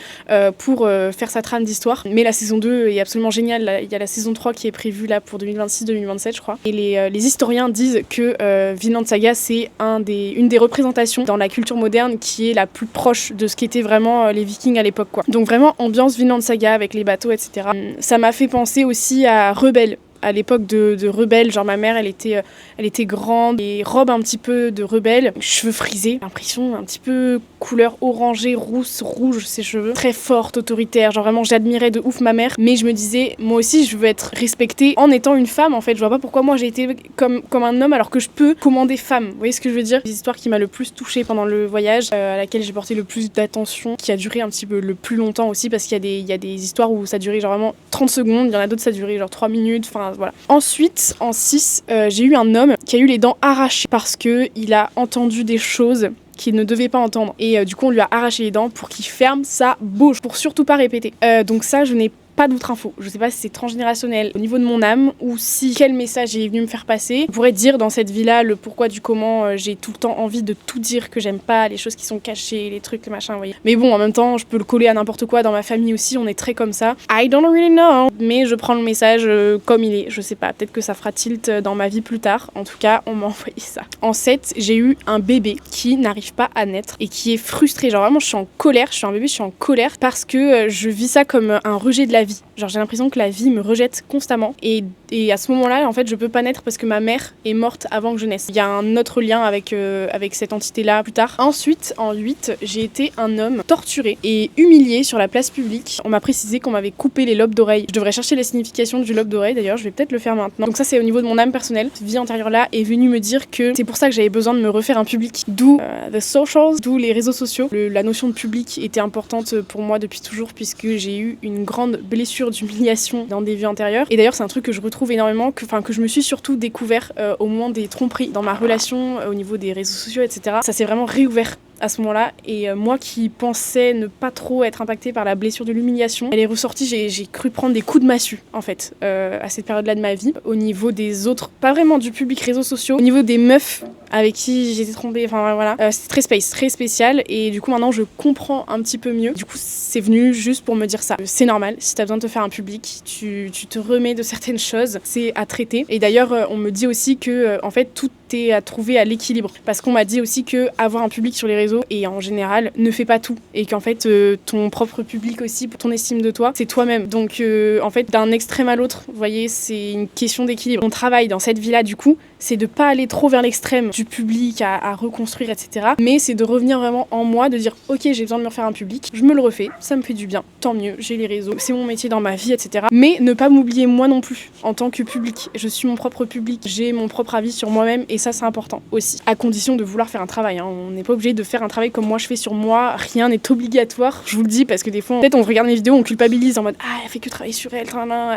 pour faire sa trame d'histoire. Mais la saison 2 est absolument géniale. Il y a la saison 3 qui est prévue là pour 2026-2027 je crois. Et les historiens disent que Vinland Saga c'est une des représentations dans la culture moderne qui est la plus proche de ce qu'étaient vraiment les vikings à l'époque quoi. Donc vraiment ambiance Vinland Saga avec les bateaux etc. Ça m'a fait penser aussi à Rebelle. À l'époque de rebelle, genre ma mère elle était grande et robe un petit peu de rebelle, cheveux frisés, l'impression un petit peu couleur orangée, rousse, rouge ses cheveux, très forte, autoritaire, genre vraiment j'admirais de ouf ma mère, mais je me disais moi aussi je veux être respectée en étant une femme en fait, je vois pas pourquoi moi j'ai été comme un homme alors que je peux commander femme, vous voyez ce que je veux dire? L'histoire qui m'a le plus touchée pendant le voyage, à laquelle j'ai porté le plus d'attention, qui a duré un petit peu le plus longtemps aussi parce qu'il y a des histoires où ça durait genre vraiment 30 secondes, il y en a d'autres ça durait genre 3 minutes, enfin voilà. Ensuite, en 6, j'ai eu un homme qui a eu les dents arrachées parce qu'il a entendu des choses qu'il ne devait pas entendre. Et du coup, on lui a arraché les dents pour qu'il ferme sa bouche, pour surtout pas répéter. Donc ça, je n'ai pas d'autre info. Je sais pas si c'est transgénérationnel au niveau de mon âme ou si quel message il est venu me faire passer. Je pourrais dire dans cette vie-là le pourquoi du comment, j'ai tout le temps envie de tout dire, que j'aime pas les choses qui sont cachées, les trucs, les machins, vous voyez. Mais bon, en même temps, je peux le coller à n'importe quoi. Dans ma famille aussi, on est très comme ça. I don't really know. Mais je prends le message comme il est. Je sais pas, peut-être que ça fera tilt dans ma vie plus tard. En tout cas, on m'a envoyé ça. En 7, j'ai eu un bébé qui n'arrive pas à naître et qui est frustré. Genre vraiment, je suis en colère. Je suis un bébé, je suis en colère parce que je vis ça comme un rejet de la vie. Genre j'ai l'impression que la vie me rejette constamment et à ce moment-là en fait je peux pas naître parce que ma mère est morte avant que je naisse. Il y a un autre lien avec cette entité-là plus tard. Ensuite en 8 j'ai été un homme torturé et humilié sur la place publique. On m'a précisé qu'on m'avait coupé les lobes d'oreille. Je devrais chercher la signification du lobe d'oreille d'ailleurs, je vais peut-être le faire maintenant. Donc ça c'est au niveau de mon âme personnelle. Cette vie antérieure-là est venue me dire que c'est pour ça que j'avais besoin de me refaire un public. D'où the socials, d'où les réseaux sociaux. La notion de public était importante pour moi depuis toujours puisque j'ai eu une grande blessure d'humiliation dans des vies antérieures. Et d'ailleurs c'est un truc que je retrouve énormément, que je me suis surtout découvert au moment des tromperies dans ma relation, au niveau des réseaux sociaux, etc. Ça s'est vraiment réouvert à ce moment-là, et moi qui pensais ne pas trop être impactée par la blessure de l'humiliation, elle est ressortie, j'ai cru prendre des coups de massue en fait à cette période-là de ma vie, au niveau des autres, pas vraiment du public réseaux sociaux, au niveau des meufs avec qui j'étais trompée, enfin voilà, c'était très spécial, et du coup maintenant je comprends un petit peu mieux. Du coup c'est venu juste pour me dire ça, c'est normal, si t'as besoin de te faire un public, tu te remets de certaines choses, c'est à traiter. Et d'ailleurs on me dit aussi que en fait tout est à trouver à l'équilibre, parce qu'on m'a dit aussi que avoir un public sur les réseaux et en général ne fait pas tout, et qu'en fait ton propre public aussi, pour ton estime de toi, c'est toi-même. Donc en fait d'un extrême à l'autre, vous voyez, c'est une question d'équilibre. Mon travail dans cette vie-là du coup, c'est de pas aller trop vers l'extrême du public à reconstruire, etc. Mais c'est de revenir vraiment en moi, de dire ok, j'ai besoin de me refaire un public, je me le refais, ça me fait du bien, tant mieux, j'ai les réseaux, c'est mon métier dans ma vie, etc. Mais ne pas m'oublier moi non plus en tant que public. Je suis mon propre public, j'ai mon propre avis sur moi-même, et ça c'est important aussi, à condition de vouloir faire un travail, hein. On n'est pas obligé de faire un travail comme moi je fais sur moi, rien n'est obligatoire, je vous le dis, parce que des fois peut-être on regarde mes vidéos, on culpabilise en mode ah elle fait que travailler sur elle,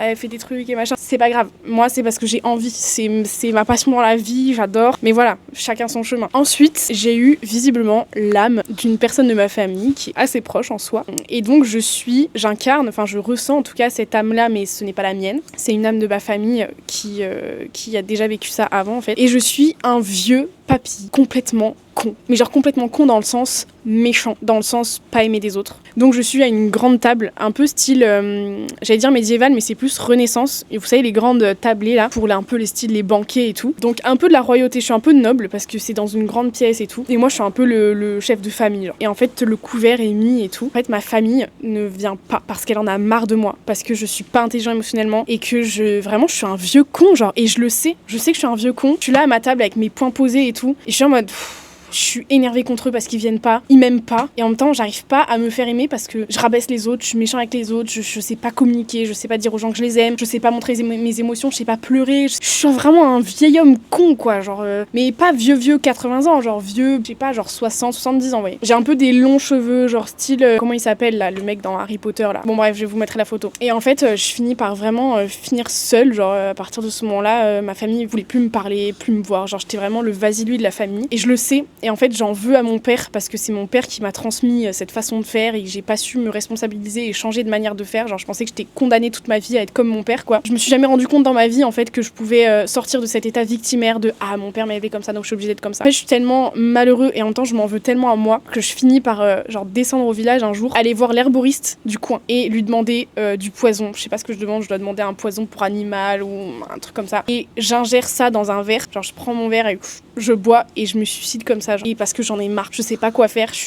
elle fait des trucs et machin. C'est pas grave, moi c'est parce que j'ai envie, c'est ma passion dans la vie, j'adore, mais voilà, chacun son chemin. Ensuite j'ai eu visiblement l'âme d'une personne de ma famille qui est assez proche en soi, et donc je ressens en tout cas cette âme là, mais ce n'est pas la mienne, c'est une âme de ma famille qui a déjà vécu ça avant en fait, et je suis un vieux papy complètement con, mais genre complètement con dans le sens méchant, dans le sens pas aimer des autres. Donc je suis à une grande table, un peu style, j'allais dire médiéval, mais c'est plus renaissance, et vous savez les grandes tablées là, pour un peu les styles, les banquets et tout. Donc un peu de la royauté, je suis un peu noble, parce que c'est dans une grande pièce et tout, et moi je suis un peu le chef de famille, genre. Et en fait le couvert est mis et tout. En fait ma famille ne vient pas, parce qu'elle en a marre de moi, parce que je suis pas intelligent émotionnellement, et que je suis un vieux con, genre, et je le sais, je sais que je suis un vieux con. Je suis là à ma table avec mes poings posés et et tout. Et je suis en mode... Je suis énervée contre eux parce qu'ils viennent pas, ils m'aiment pas, et en même temps j'arrive pas à me faire aimer parce que je rabaisse les autres, je suis méchant avec les autres, je sais pas communiquer, je sais pas dire aux gens que je les aime, je sais pas montrer mes émotions, je sais pas pleurer, je suis vraiment un vieil homme con quoi, genre mais pas vieux 80 ans, genre vieux, je sais pas, genre 60, 70 ans, ouais. J'ai un peu des longs cheveux, genre style, comment il s'appelle là, le mec dans Harry Potter là. Bon bref, je vais vous mettre la photo. Et en fait, je finis par vraiment finir seule, genre à partir de ce moment-là, ma famille voulait plus me parler, plus me voir, genre j'étais vraiment le vas-y-lui de la famille, et je le sais. Et en fait, j'en veux à mon père parce que c'est mon père qui m'a transmis cette façon de faire et que j'ai pas su me responsabiliser et changer de manière de faire. Genre, je pensais que j'étais condamnée toute ma vie à être comme mon père, quoi. Je me suis jamais rendu compte dans ma vie, en fait, que je pouvais sortir de cet état victimaire de ah, mon père m'a élevé comme ça, donc je suis obligée d'être comme ça. En fait, je suis tellement malheureux et en même temps, je m'en veux tellement à moi que je finis par genre descendre au village un jour, aller voir l'herboriste du coin et lui demander du poison. Je sais pas ce que je demande, je dois demander un poison pour animal ou un truc comme ça. Et j'ingère ça dans un verre. Genre, je prends mon verre et je bois et je me suicide comme ça. Genre, et parce que j'en ai marre, je sais pas quoi faire, je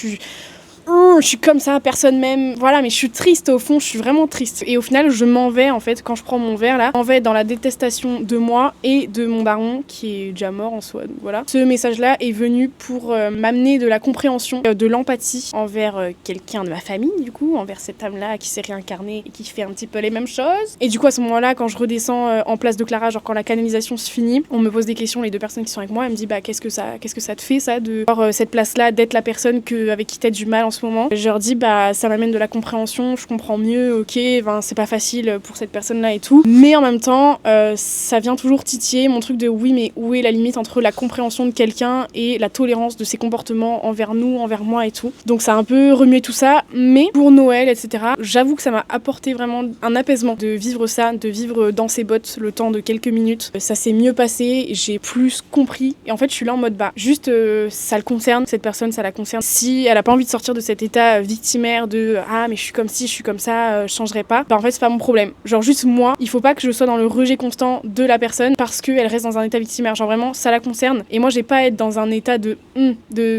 suis comme ça, personne m'aime, voilà, mais je suis triste au fond, je suis vraiment triste. Et au final, je m'en vais en fait, quand je prends mon verre là, je m'en vais dans la détestation de moi et de mon baron qui est déjà mort en soi, donc voilà. Ce message-là est venu pour m'amener de la compréhension, de l'empathie envers quelqu'un de ma famille, du coup, envers cette âme-là qui s'est réincarnée et qui fait un petit peu les mêmes choses. Et du coup, à ce moment-là, quand je redescends en place de Clara, genre quand la canalisation se finit, on me pose des questions, les deux personnes qui sont avec moi, elles me disent bah qu'est-ce que ça te fait ça de voir cette place-là, d'être la personne avec qui t'as du mal en ce moment. Je leur dis bah ça m'amène de la compréhension, je comprends mieux, ok, ben, c'est pas facile pour cette personne-là et tout. Mais en même temps, ça vient toujours titiller mon truc de oui, mais où est la limite entre la compréhension de quelqu'un et la tolérance de ses comportements envers nous, envers moi et tout. Donc ça a un peu remué tout ça, mais pour Noël, etc., j'avoue que ça m'a apporté vraiment un apaisement de vivre ça, de vivre dans ses bottes le temps de quelques minutes. Ça s'est mieux passé, j'ai plus compris. Et en fait, je suis là en mode bah juste ça le concerne, cette personne, ça la concerne. Si elle a pas envie de sortir de cet état victimaire de ah mais je suis comme ci, je suis comme ça, je changerai pas, bah en fait c'est pas mon problème. Genre juste moi, il faut pas que je sois dans le rejet constant de la personne parce qu'elle reste dans un état victimaire, genre vraiment ça la concerne et moi j'ai pas à être dans un état de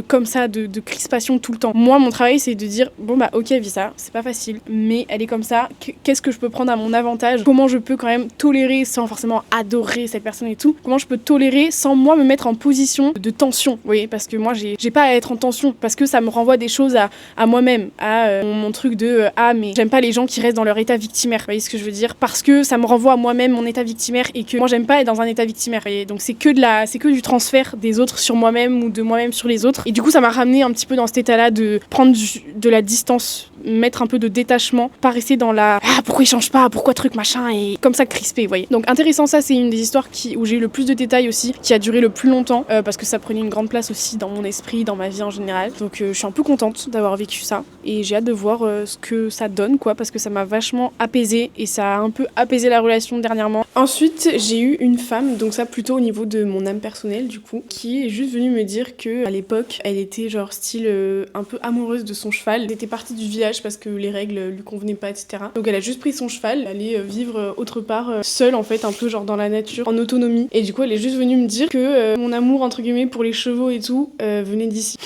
comme ça, de crispation tout le temps. Moi mon travail c'est de dire bon bah ok vis ça, c'est pas facile mais elle est comme ça, qu'est-ce que je peux prendre à mon avantage, comment je peux quand même tolérer sans forcément adorer cette personne et tout, comment je peux tolérer sans moi me mettre en position de tension, vous voyez, parce que moi j'ai pas à être en tension parce que ça me renvoie des choses à moi-même, à mon truc de ah mais j'aime pas les gens qui restent dans leur état victimaire, vous voyez ce que je veux dire, parce que ça me renvoie à moi-même mon état victimaire et que moi j'aime pas être dans un état victimaire, vous voyez, donc c'est que du transfert des autres sur moi-même ou de moi-même sur les autres et du coup ça m'a ramené un petit peu dans cet état-là de prendre de la distance, mettre un peu de détachement, pas rester dans la ah pourquoi il change pas, pourquoi truc machin et comme ça crispé, vous voyez. Donc intéressant, ça c'est une des histoires où j'ai eu le plus de détails aussi, qui a duré le plus longtemps parce que ça prenait une grande place aussi dans mon esprit, dans ma vie en général, donc je suis un peu contente d'avoir vécu ça et j'ai hâte de voir ce que ça donne quoi, parce que ça m'a vachement apaisée et ça a un peu apaisé la relation dernièrement. Ensuite j'ai eu une femme, donc ça plutôt au niveau de mon âme personnelle du coup, qui est juste venue me dire que à l'époque elle était genre style un peu amoureuse de son cheval, elle était partie du village parce que les règles lui convenaient pas, etc. Donc elle a juste pris son cheval, elle allait vivre autre part seule en fait, un peu genre dans la nature, en autonomie, et du coup elle est juste venue me dire que mon amour entre guillemets pour les chevaux et tout venait d'ici.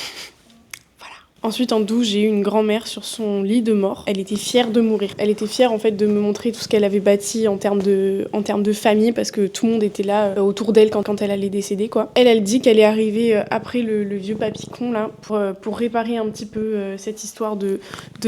Ensuite, en 12, j'ai eu une grand-mère sur son lit de mort. Elle était fière de mourir. Elle était fière en fait de me montrer tout ce qu'elle avait bâti en termes de famille, parce que tout le monde était là autour d'elle quand elle allait décéder quoi. Elle dit qu'elle est arrivée après le vieux papicon là pour réparer un petit peu cette histoire de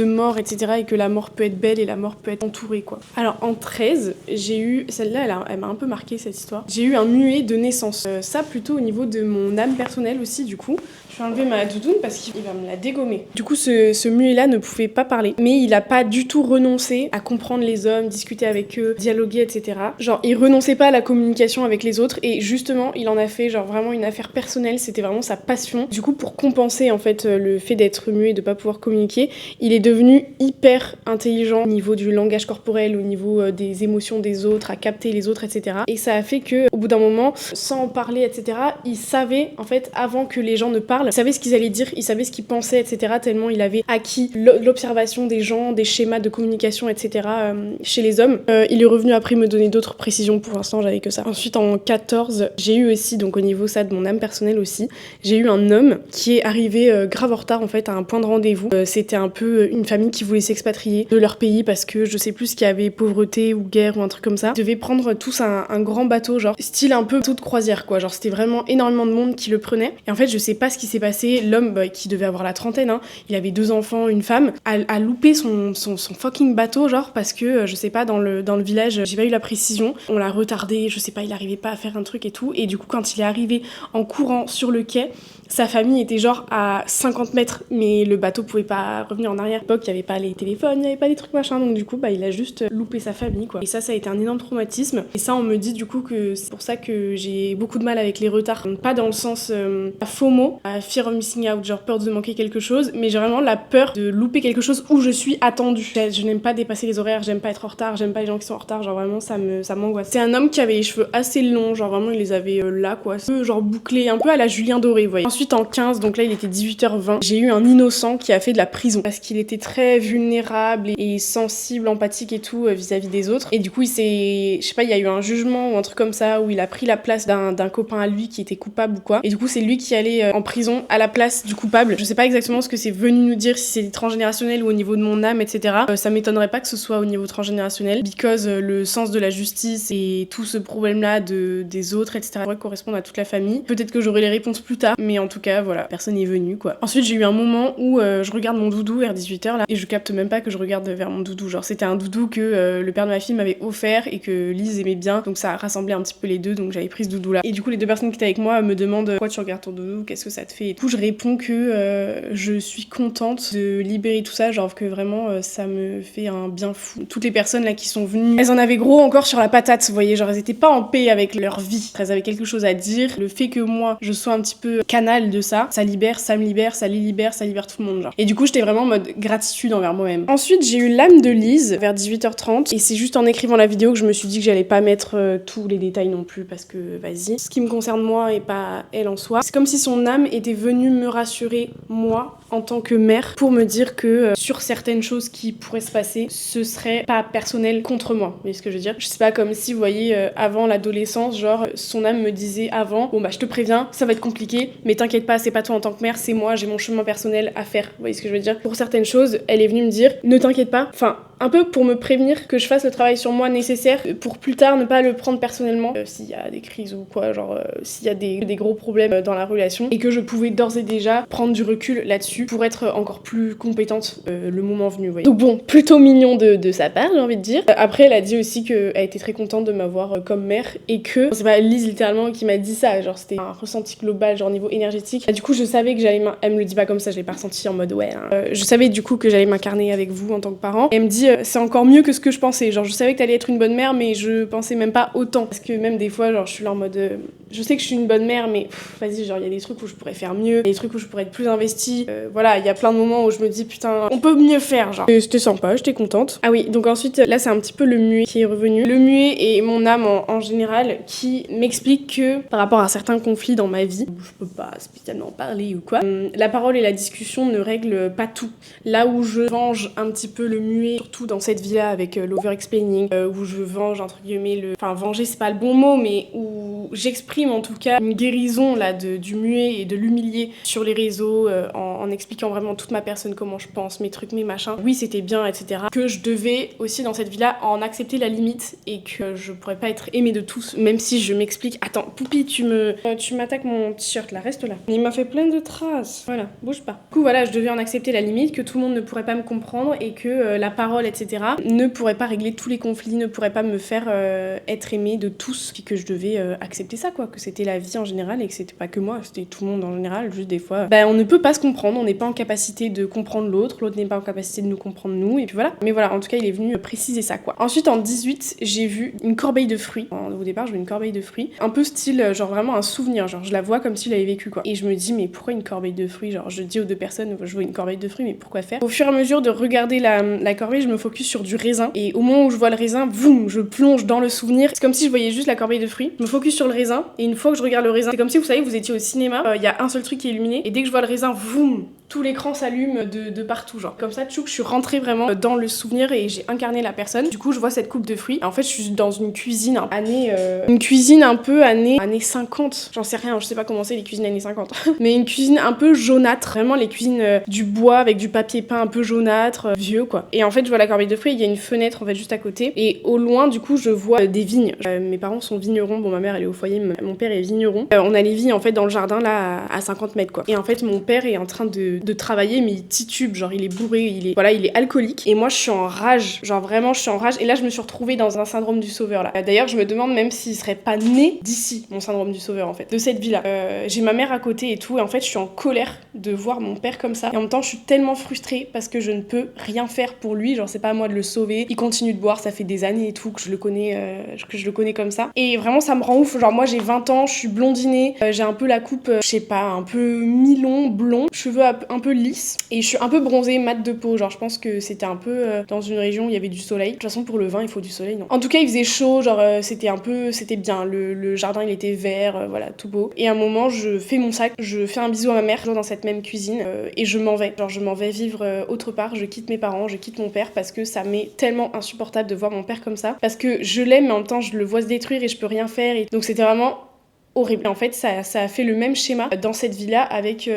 mort, etc. et que la mort peut être belle et la mort peut être entourée quoi. Alors en 13, j'ai eu celle-là, elle m'a un peu marqué cette histoire. J'ai eu un muet de naissance. Ça plutôt au niveau de mon âme personnelle aussi du coup. Je vais enlever ma doudoune parce qu'il va me la dégommer. Du coup, ce muet-là ne pouvait pas parler, mais il a pas du tout renoncé à comprendre les hommes, discuter avec eux, dialoguer, etc. Genre, il renonçait pas à la communication avec les autres et justement, il en a fait genre vraiment une affaire personnelle, c'était vraiment sa passion. Du coup, pour compenser en fait le fait d'être muet et de pas pouvoir communiquer, il est devenu hyper intelligent au niveau du langage corporel, au niveau des émotions des autres, à capter les autres, etc. Et ça a fait que, au bout d'un moment, sans en parler, etc., il savait en fait avant que les gens ne parlent, parle. Il savait ce qu'ils allaient dire, il savait ce qu'ils pensaient, etc. Tellement il avait acquis l'observation des gens, des schémas de communication, etc. Chez les hommes. Il est revenu après me donner d'autres précisions. Pour l'instant, j'avais que ça. Ensuite, en 14, j'ai eu aussi, donc au niveau ça de mon âme personnelle aussi, j'ai eu un homme qui est arrivé grave en retard en fait à un point de rendez-vous. C'était un peu une famille qui voulait s'expatrier de leur pays parce que je sais plus ce qu'il y avait, pauvreté ou guerre ou un truc comme ça. Ils devaient prendre tous un grand bateau, genre style un peu bateau de croisière quoi. Genre c'était vraiment énormément de monde qui le prenait. Et en fait, je sais pas ce qui s'est passé. L'homme qui devait avoir la trentaine, hein, il avait 2 enfants, une femme, a loupé son fucking bateau, genre parce que je sais pas, dans le village, j'ai pas eu la précision. On l'a retardé, je sais pas, il arrivait pas à faire un truc et tout. Et du coup, quand il est arrivé en courant sur le quai, sa famille était genre à 50 mètres, mais le bateau pouvait pas revenir en arrière. À l'époque, il y avait pas les téléphones, il y avait pas les trucs machin, donc du coup, il a juste loupé sa famille, quoi. Et ça a été un énorme traumatisme. Et ça, on me dit du coup que c'est pour ça que j'ai beaucoup de mal avec les retards. Pas dans le sens FOMO, fear of missing out, genre peur de manquer quelque chose, mais j'ai vraiment la peur de louper quelque chose où je suis attendue. Je n'aime pas dépasser les horaires, j'aime pas être en retard, j'aime pas les gens qui sont en retard, genre vraiment ça m'angoisse. C'est un homme qui avait les cheveux assez longs, genre vraiment il les avait là, quoi. Genre bouclés, un peu à la Julien Doré, vous voyez. Ensuite, en 15, donc là il était 18h20, j'ai eu un innocent qui a fait de la prison parce qu'il était très vulnérable et sensible, empathique et tout vis-à-vis des autres. Et du coup, je sais pas, il y a eu un jugement ou un truc comme ça où il a pris la place d'un copain à lui qui était coupable ou quoi. Et du coup, c'est lui qui allait en prison à la place du coupable. Je sais pas exactement ce que c'est venu nous dire, si c'est transgénérationnel ou au niveau de mon âme, etc. Ça m'étonnerait pas que ce soit au niveau transgénérationnel, because le sens de la justice et tout ce problème-là des autres, etc. pourrait correspondre à toute la famille. Peut-être que j'aurai les réponses plus tard, mais en tout cas, voilà, personne n'est venu, quoi. Ensuite, j'ai eu un moment où je regarde mon doudou vers 18h, là, et je capte même pas que je regarde vers mon doudou. Genre, c'était un doudou que le père de ma fille m'avait offert et que Lise aimait bien, donc ça a rassemblé un petit peu les deux, donc j'avais pris ce doudou-là. Et du coup, les 2 personnes qui étaient avec moi me demandent pourquoi tu regardes ton doudou, qu'est-ce que ça te fait. Et du coup, je réponds que je suis contente de libérer tout ça, genre que vraiment ça me fait un bien fou. Toutes les personnes là qui sont venues, elles en avaient gros encore sur la patate, vous voyez, genre elles étaient pas en paix avec leur vie, elles avaient quelque chose à dire. Le fait que moi je sois un petit peu canal de ça, ça libère, ça me libère, ça les libère, ça libère tout le monde, genre. Et du coup, j'étais vraiment en mode gratitude envers moi-même. Ensuite, j'ai eu l'âme de Lise vers 18h30 et c'est juste en écrivant la vidéo que je me suis dit que j'allais pas mettre tous les détails non plus parce que vas-y, ce qui me concerne moi et pas elle en soi. C'est comme si son âme était venue me rassurer moi en tant que mère pour me dire que sur certaines choses qui pourraient se passer, ce serait pas personnel contre moi. Vous voyez ce que je veux dire? Je sais pas, comme si, vous voyez, avant l'adolescence, genre son âme me disait avant, bon bah je te préviens, ça va être compliqué, mais t'inquiète pas, c'est pas toi en tant que mère, c'est moi, j'ai mon chemin personnel à faire. Vous voyez ce que je veux dire? Pour certaines choses, elle est venue me dire, ne t'inquiète pas, enfin, un peu pour me prévenir que je fasse le travail sur moi nécessaire pour plus tard ne pas le prendre personnellement s'il y a des crises ou quoi, genre s'il y a des gros problèmes dans la relation et que je pouvais d'ores et déjà prendre du recul là-dessus pour être encore plus compétente le moment venu, vous voyez. Donc bon, plutôt mignon de sa part, j'ai envie de dire. Après, elle a dit aussi qu'elle était très contente de m'avoir comme mère et que, c'est pas Lise littéralement qui m'a dit ça, genre c'était un ressenti global, genre niveau énergétique. Du coup, je savais que elle me le dit pas comme ça, je l'ai pas ressenti en mode ouais, hein. Je savais du coup que j'allais m'incarner avec vous en tant que parent. Et elle me dit c'est encore mieux que ce que je pensais, genre je savais que t'allais être une bonne mère mais je pensais même pas autant, parce que même des fois genre je suis là en mode je sais que je suis une bonne mère mais vas-y, genre il y a des trucs où je pourrais faire mieux, des trucs où je pourrais être plus investie, voilà, il y a plein de moments où je me dis putain on peut mieux faire, genre. C'était sympa, j'étais contente. Ah oui, donc ensuite là c'est un petit peu le muet qui est revenu, le muet et mon âme en général qui m'explique que par rapport à certains conflits dans ma vie où je peux pas spécialement parler ou quoi, la parole et la discussion ne règlent pas tout. Là où je venge un petit peu le muet, surtout dans cette vie-là avec l'over-explaining, où je venge entre guillemets enfin venger c'est pas le bon mot, mais où j'exprime en tout cas une guérison là du muet et de l'humilier sur les réseaux en expliquant vraiment toute ma personne, comment je pense, mes trucs, mes machins. Oui, c'était bien, etc. Que je devais aussi dans cette vie-là en accepter la limite et que je pourrais pas être aimée de tous, même si je m'explique. Attends, Poupi, tu m'attaques mon t-shirt là, reste là. Il m'a fait plein de traces. Voilà, bouge pas. Du coup, voilà, je devais en accepter la limite, que tout le monde ne pourrait pas me comprendre et que la parole, etc. ne pourrait pas régler tous les conflits, ne pourrait pas me faire être aimée de tous, puis que je devais accepter ça, quoi, que c'était la vie en général et que c'était pas que moi, c'était tout le monde en général. Juste des fois, on ne peut pas se comprendre, on n'est pas en capacité de comprendre l'autre n'est pas en capacité de nous comprendre nous, et puis voilà. Mais voilà, en tout cas, il est venu préciser ça, quoi. Ensuite, en 18, j'ai vu une corbeille de fruits. Au départ, je vois une corbeille de fruits, un peu style, genre vraiment un souvenir, genre je la vois comme si je l'avais vécu, quoi. Et je me dis, mais pourquoi une corbeille de fruits? Genre, je dis aux 2 personnes, je vois une corbeille de fruits, mais pourquoi faire? Au fur et à mesure de regarder la corbeille, je me focus sur du raisin, et au moment où je vois le raisin, boum, je plonge dans le souvenir. C'est comme si je voyais juste la corbeille de fruits. Je me focus sur le raisin, et une fois que je regarde le raisin, c'est comme si vous savez vous étiez au cinéma, il y a un seul truc qui est illuminé et dès que je vois le raisin, voum, tout l'écran s'allume de partout, genre. Comme ça, tchouk, je suis rentrée vraiment dans le souvenir et j'ai incarné la personne. Du coup, je vois cette coupe de fruits. Et en fait, je suis dans une cuisine une cuisine un peu années 50. J'en sais rien, je sais pas comment c'est les cuisines années 50. Mais une cuisine un peu jaunâtre. Vraiment les cuisines du bois avec du papier peint un peu jaunâtre, vieux quoi. Et en fait, je vois la corbeille de fruits, il y a une fenêtre en fait juste à côté. Et au loin, du coup, je vois des vignes. Mes parents sont vignerons. Bon, ma mère elle est au foyer, mon père est vigneron. On a les vignes en fait dans le jardin là à 50 mètres quoi. Et en fait, mon père est en train de travailler, mais il titube, genre il est bourré, il est alcoolique. Et moi je suis en rage, genre vraiment je suis en rage. Et là je me suis retrouvée dans un syndrome du sauveur là. D'ailleurs je me demande même s'il serait pas né d'ici, mon syndrome du sauveur en fait, de cette vie là. J'ai ma mère à côté et tout, et en fait je suis en colère de voir mon père comme ça. Et en même temps je suis tellement frustrée parce que je ne peux rien faire pour lui, genre c'est pas à moi de le sauver. Il continue de boire, ça fait des années et tout que je le connais comme ça. Et vraiment ça me rend ouf, genre moi j'ai 20 ans, je suis blondinée, j'ai un peu la coupe, je sais pas, un peu mi-long, blond, cheveux un peu lisse, et je suis un peu bronzée, mat de peau, genre je pense que c'était un peu dans une région où il y avait du soleil. De toute façon pour le vin il faut du soleil, non. En tout cas il faisait chaud, genre c'était bien, le jardin il était vert, voilà, tout beau. Et à un moment je fais mon sac, je fais un bisou à ma mère, toujours dans cette même cuisine, et je m'en vais, genre je m'en vais vivre autre part, je quitte mes parents, je quitte mon père, parce que ça m'est tellement insupportable de voir mon père comme ça, parce que je l'aime mais en même temps je le vois se détruire et je peux rien faire, et donc c'était vraiment horrible. En fait, ça a fait le même schéma dans cette vie-là avec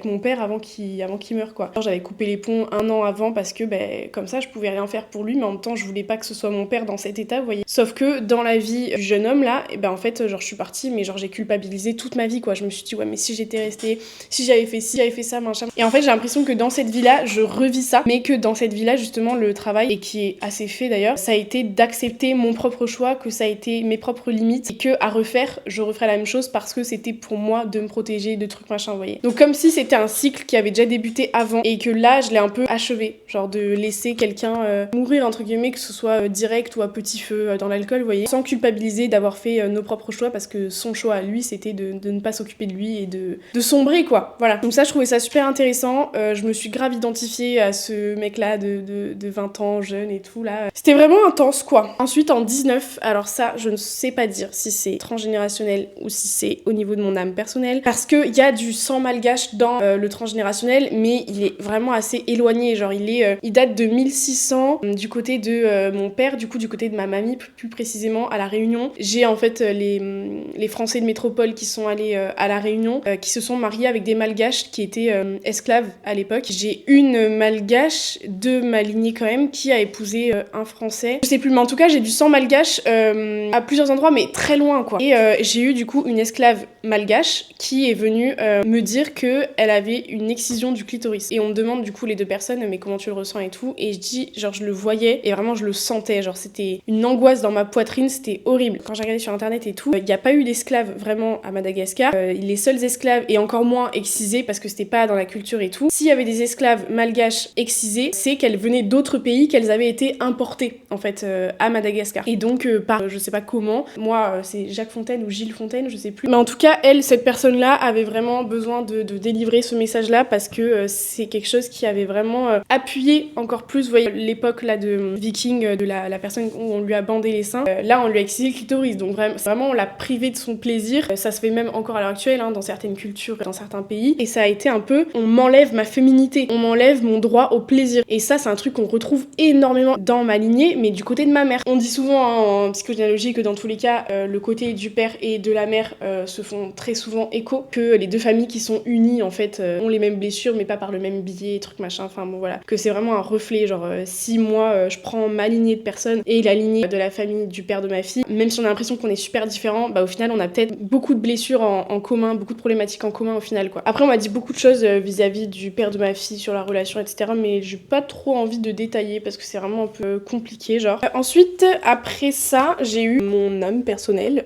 mon père avant qu'il meure, quoi. J'avais coupé les ponts 1 an avant parce que, comme ça, je pouvais rien faire pour lui, mais en même temps, je voulais pas que ce soit mon père dans cet état, vous voyez. Sauf que dans la vie du jeune homme, là, en fait, genre, je suis partie, mais genre, j'ai culpabilisé toute ma vie, quoi. Je me suis dit, ouais, mais si j'étais restée, si j'avais fait ça, machin. Et en fait, j'ai l'impression que dans cette vie-là, je revis ça, mais que dans cette vie-là, justement, le travail, et qui est assez fait d'ailleurs, ça a été d'accepter mon propre choix, que ça a été mes propres limites, et que à refaire, je referais la même chose parce que c'était pour moi de me protéger de trucs machin, vous voyez. Donc comme si c'était un cycle qui avait déjà débuté avant et que là je l'ai un peu achevé, genre de laisser quelqu'un mourir entre guillemets, que ce soit direct ou à petit feu dans l'alcool, vous voyez, sans culpabiliser d'avoir fait nos propres choix, parce que son choix à lui c'était de ne pas s'occuper de lui et de sombrer, quoi. Voilà. Donc ça je trouvais ça super intéressant, je me suis grave identifiée à ce mec là de 20 ans, jeune et tout là. C'était vraiment intense, quoi. Ensuite en 19, alors ça je ne sais pas dire si c'est transgénérationnel ou si c'est au niveau de mon âme personnelle, parce qu'il y a du sang malgache dans le transgénérationnel, mais il est vraiment assez éloigné, genre il date de 1600 du côté de mon père, du coup du côté de ma mamie plus précisément à La Réunion. J'ai en fait les Français de métropole qui sont allés à La Réunion, qui se sont mariés avec des malgaches qui étaient esclaves à l'époque. J'ai une malgache de ma lignée quand même qui a épousé un Français, je sais plus, mais en tout cas j'ai du sang malgache à plusieurs endroits, mais très loin, quoi. Et j'ai eu du coup une esclave malgache qui est venue me dire que elle avait une excision du clitoris. Et on me demande du coup les deux personnes, mais comment tu le ressens et tout, et je dis genre je le voyais et vraiment je le sentais, genre c'était une angoisse dans ma poitrine, c'était horrible. Quand j'ai regardé sur internet et tout, il n'y a pas eu d'esclaves vraiment à Madagascar, les seuls esclaves, et encore moins excisés parce que c'était pas dans la culture et tout, s'il y avait des esclaves malgaches excisés, c'est qu'elles venaient d'autres pays, qu'elles avaient été importées en fait à Madagascar. Et donc par je sais pas comment, moi c'est Jacques Fontaine ou Gilles Fontaine, je sais plus, mais en tout cas cette personne-là avait vraiment besoin de délivrer ce message-là, parce que c'est quelque chose qui avait vraiment appuyé encore plus, vous voyez, l'époque là de Viking, de la personne où on lui a bandé les seins, là on lui a excisé le clitoris, donc vraiment on l'a privé de son plaisir. Ça se fait même encore à l'heure actuelle, hein, dans certaines cultures, dans certains pays, et ça a été un peu, on m'enlève ma féminité, on m'enlève mon droit au plaisir, et ça c'est un truc qu'on retrouve énormément dans ma lignée, mais du côté de ma mère. On dit souvent hein, en psychogénéalogie que dans tous les cas le côté du père et de la mère se font très souvent écho, que les deux familles qui sont unies en fait ont les mêmes blessures mais pas par le même biais, truc machin, enfin bon voilà, que c'est vraiment un reflet, genre si moi je prends ma lignée de personnes et la lignée de la famille du père de ma fille, même si on a l'impression qu'on est super différents, au final on a peut-être beaucoup de blessures en commun, beaucoup de problématiques en commun au final, quoi. Après on m'a dit beaucoup de choses vis-à-vis du père de ma fille sur la relation, etc., mais j'ai pas trop envie de détailler parce que c'est vraiment un peu compliqué, genre. Ensuite, après ça, j'ai eu mon âme personnelle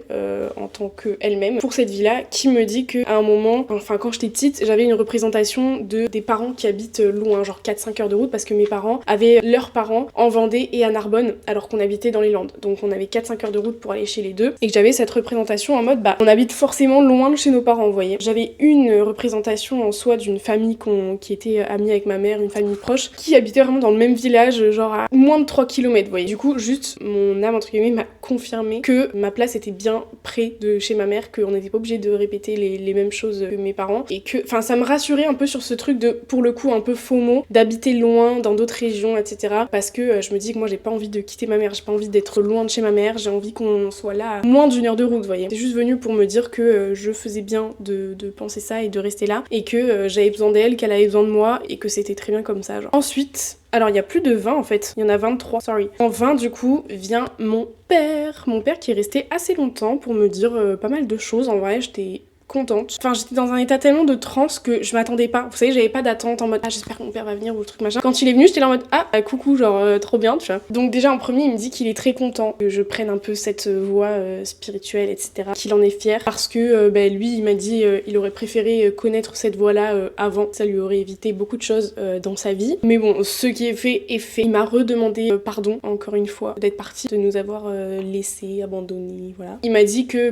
en tant qu'elle-même pour cette vie-là, qui me dit qu'à un moment, enfin quand j'étais petite, j'avais une représentation des parents qui habitent loin, genre 4-5 heures de route, parce que mes parents avaient leurs parents en Vendée et à Narbonne, alors qu'on habitait dans les Landes. Donc on avait 4-5 heures de route pour aller chez les deux, et que j'avais cette représentation en mode, on habite forcément loin de chez nos parents, vous voyez. J'avais une représentation en soi d'une famille qui était amie avec ma mère, une famille proche, qui habitait vraiment dans le même village, genre à moins de 3 km, vous voyez. Du coup, juste, mon âme, entre guillemets, m'a confirmé que ma place était bien près de chez ma mère, qu'on n'était pas obligé de répéter les mêmes choses que mes parents, et que, enfin, ça me rassurait un peu sur ce truc de, pour le coup, un peu FOMO, d'habiter loin, dans d'autres régions, etc. Parce que je me dis que moi, j'ai pas envie de quitter ma mère, j'ai pas envie d'être loin de chez ma mère, j'ai envie qu'on soit là à moins d'1 heure de route, vous voyez. C'est juste venu pour me dire que je faisais bien de penser ça et de rester là, et que j'avais besoin d'elle, qu'elle avait besoin de moi, et que c'était très bien comme ça, genre. Ensuite, alors il y a plus de 20 en fait, il y en a 23, sorry. En 20 du coup vient mon père qui est resté assez longtemps pour me dire pas mal de choses. En vrai, j'étais contente. Enfin, j'étais dans un état tellement de transe que je m'attendais pas. Vous savez, j'avais pas d'attente en mode ah, j'espère que mon père va venir ou le truc machin. Quand il est venu, j'étais là en mode ah, coucou, genre trop bien, tu vois. Donc déjà en premier, il me dit qu'il est très content que je prenne un peu cette voie spirituelle, etc. Qu'il en est fier parce que lui, il m'a dit il aurait préféré connaître cette voie-là avant. Ça lui aurait évité beaucoup de choses dans sa vie. Mais bon, ce qui est fait est fait. Il m'a redemandé pardon encore une fois d'être parti, de nous avoir laissé, abandonné, voilà. Il m'a dit que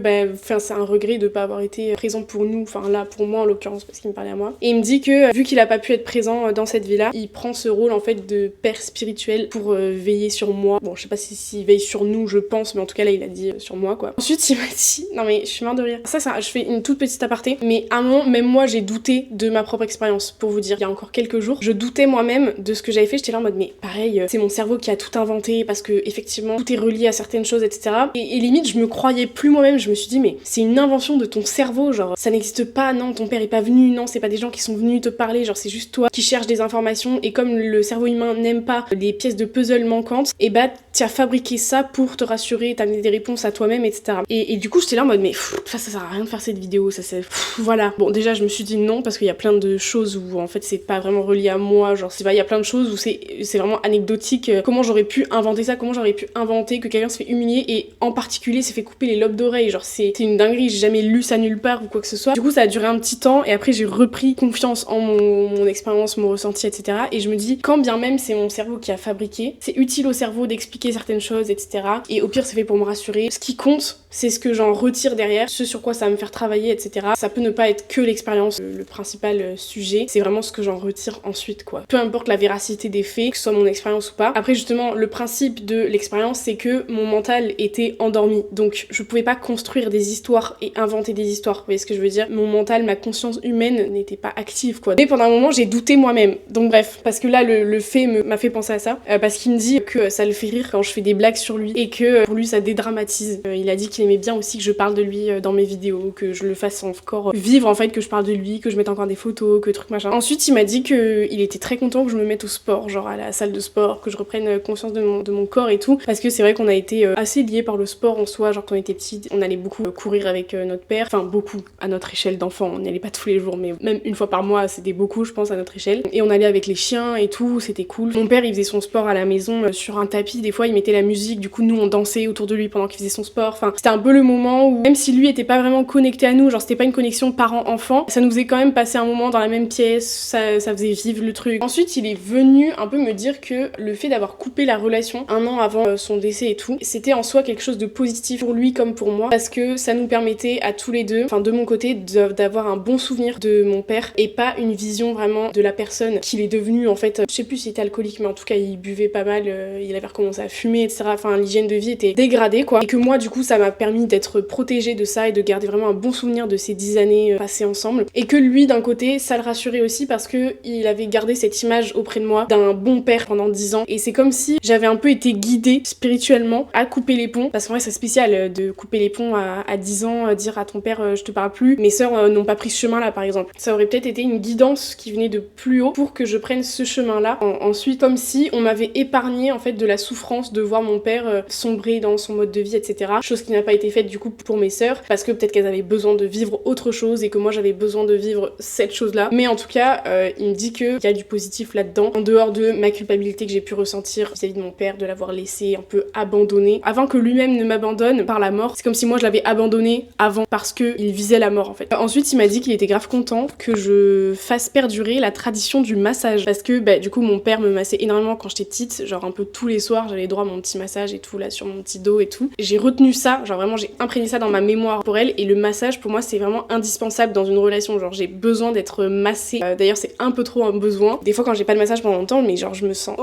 c'est un regret de pas avoir été présent pour nous, enfin là pour moi en l'occurrence parce qu'il me parlait à moi. Et il me dit que vu qu'il a pas pu être présent dans cette vie-là, il prend ce rôle en fait de père spirituel pour veiller sur moi. Bon, je sais pas s'il veille sur nous, je pense, mais en tout cas là il a dit sur moi quoi. Ensuite il m'a dit, non mais je suis morte de rire. Ça, je fais une toute petite aparté, mais à un moment même moi j'ai douté de ma propre expérience. Pour vous dire, il y a encore quelques jours, je doutais moi-même de ce que j'avais fait. J'étais là en mode mais pareil, c'est mon cerveau qui a tout inventé parce que effectivement tout est relié à certaines choses, etc. Et limite je me croyais plus moi-même. Je me suis dit mais c'est une invention de ton cerveau. Genre, ça n'existe pas, non, ton père est pas venu, non, c'est pas des gens qui sont venus te parler, genre, c'est juste toi qui cherches des informations, et comme le cerveau humain n'aime pas les pièces de puzzle manquantes, et tu as fabriqué ça pour te rassurer, t'amener des réponses à toi-même, etc. Et du coup, j'étais là en mode, mais ça sert à rien de faire cette vidéo, ça c'est. Voilà. Bon, déjà, je me suis dit non, parce qu'il y a plein de choses où, en fait, c'est pas vraiment relié à moi, genre, c'est pas, il y a plein de choses où c'est vraiment anecdotique. Comment j'aurais pu inventer ça, comment j'aurais pu inventer que quelqu'un se fait humilier, et en particulier s'est fait couper les lobes d'oreilles, genre, c'est une dinguerie, j'ai jamais lu ça nulle part ou quoi que ce soit. Du coup, ça a duré un petit temps et après j'ai repris confiance en mon expérience, mon ressenti, etc. Et je me dis, quand bien même c'est mon cerveau qui a fabriqué, c'est utile au cerveau d'expliquer certaines choses, etc. Et au pire, c'est fait pour me rassurer. Ce qui compte, c'est ce que j'en retire derrière, ce sur quoi ça va me faire travailler, etc. Ça peut ne pas être que l'expérience, le principal sujet, c'est vraiment ce que j'en retire ensuite, quoi. Peu importe la véracité des faits, que ce soit mon expérience ou pas. Après, justement, le principe de l'expérience, c'est que mon mental était endormi. Donc, je pouvais pas construire des histoires et inventer des histoires. Vous voyez ce que je veux dire? Mon mental, ma conscience humaine n'était pas active, quoi. Et pendant un moment, j'ai douté moi-même. Donc bref, parce que là, le fait m'a fait penser à ça. Parce qu'il me dit que ça le fait rire quand je fais des blagues sur lui et que pour lui, ça dédramatise. Il a dit qu'il aimait bien aussi que je parle de lui dans mes vidéos, que je le fasse encore vivre, en fait, que je parle de lui, que je mette encore des photos, que truc machin. Ensuite, il m'a dit qu'il était très content que je me mette au sport, genre à la salle de sport, que je reprenne conscience de mon corps et tout. Parce que c'est vrai qu'on a été assez liés par le sport en soi, genre quand on était petits, on allait beaucoup courir avec notre père. Enfin, beaucoup à notre échelle d'enfant, on n'y allait pas tous les jours, mais même une fois par mois, c'était beaucoup, je pense, à notre échelle. Et on allait avec les chiens et tout, c'était cool. Mon père, il faisait son sport à la maison sur un tapis, des fois il mettait la musique, du coup nous on dansait autour de lui pendant qu'il faisait son sport. Enfin, c'était un peu le moment où, même si lui était pas vraiment connecté à nous, genre c'était pas une connexion parent-enfant, ça nous faisait quand même passer un moment dans la même pièce, ça faisait vivre le truc. Ensuite, il est venu un peu me dire que le fait d'avoir coupé la relation 1 an avant son décès et tout, c'était en soi quelque chose de positif pour lui comme pour moi, parce que ça nous permettait à tous les deux, enfin de mon côté, d'avoir un bon souvenir de mon père et pas une vision vraiment de la personne qu'il est devenu. En fait, je sais plus s'il était alcoolique, mais en tout cas il buvait pas mal, il avait recommencé à fumer, etc. Enfin, l'hygiène de vie était dégradée, quoi. Et que moi, du coup, ça m'a permis d'être protégée de ça et de garder vraiment un bon souvenir de ces 10 années passées ensemble. Et que lui, d'un côté, ça le rassurait aussi parce que il avait gardé cette image auprès de moi d'un bon père pendant 10 ans. Et c'est comme si j'avais un peu été guidée spirituellement à couper les ponts, parce qu'en vrai c'est spécial de couper les ponts à 10 ans, dire à ton père je te parle plus. Mes sœurs n'ont pas pris ce chemin là par exemple. Ça aurait peut-être été une guidance qui venait de plus haut pour que je prenne ce chemin là. Ensuite, comme si on m'avait épargné en fait de la souffrance de voir mon père sombrer dans son mode de vie, etc. Chose qui n'a pas été faite du coup pour mes sœurs, parce que peut-être qu'elles avaient besoin de vivre autre chose et que moi j'avais besoin de vivre cette chose là. Mais en tout cas, il me dit qu'il y a du positif là-dedans, en dehors de ma culpabilité que j'ai pu ressentir vis-à-vis de mon père, de l'avoir laissé un peu abandonné avant que lui-même ne m'abandonne par la mort. C'est comme si moi je l'avais abandonné avant parce que il visait visait la mort en fait. Ensuite il m'a dit qu'il était grave content que je fasse perdurer la tradition du massage, parce que bah, du coup mon père me massait énormément quand j'étais petite, genre un peu tous les soirs j'avais droit à mon petit massage et tout là sur mon petit dos et tout. J'ai retenu ça, genre vraiment j'ai imprégné ça dans ma mémoire corporelle, et le massage pour moi c'est vraiment indispensable dans une relation, genre j'ai besoin d'être massée. D'ailleurs c'est un peu trop un besoin. Des fois quand j'ai pas de massage pendant longtemps, mais genre je me sens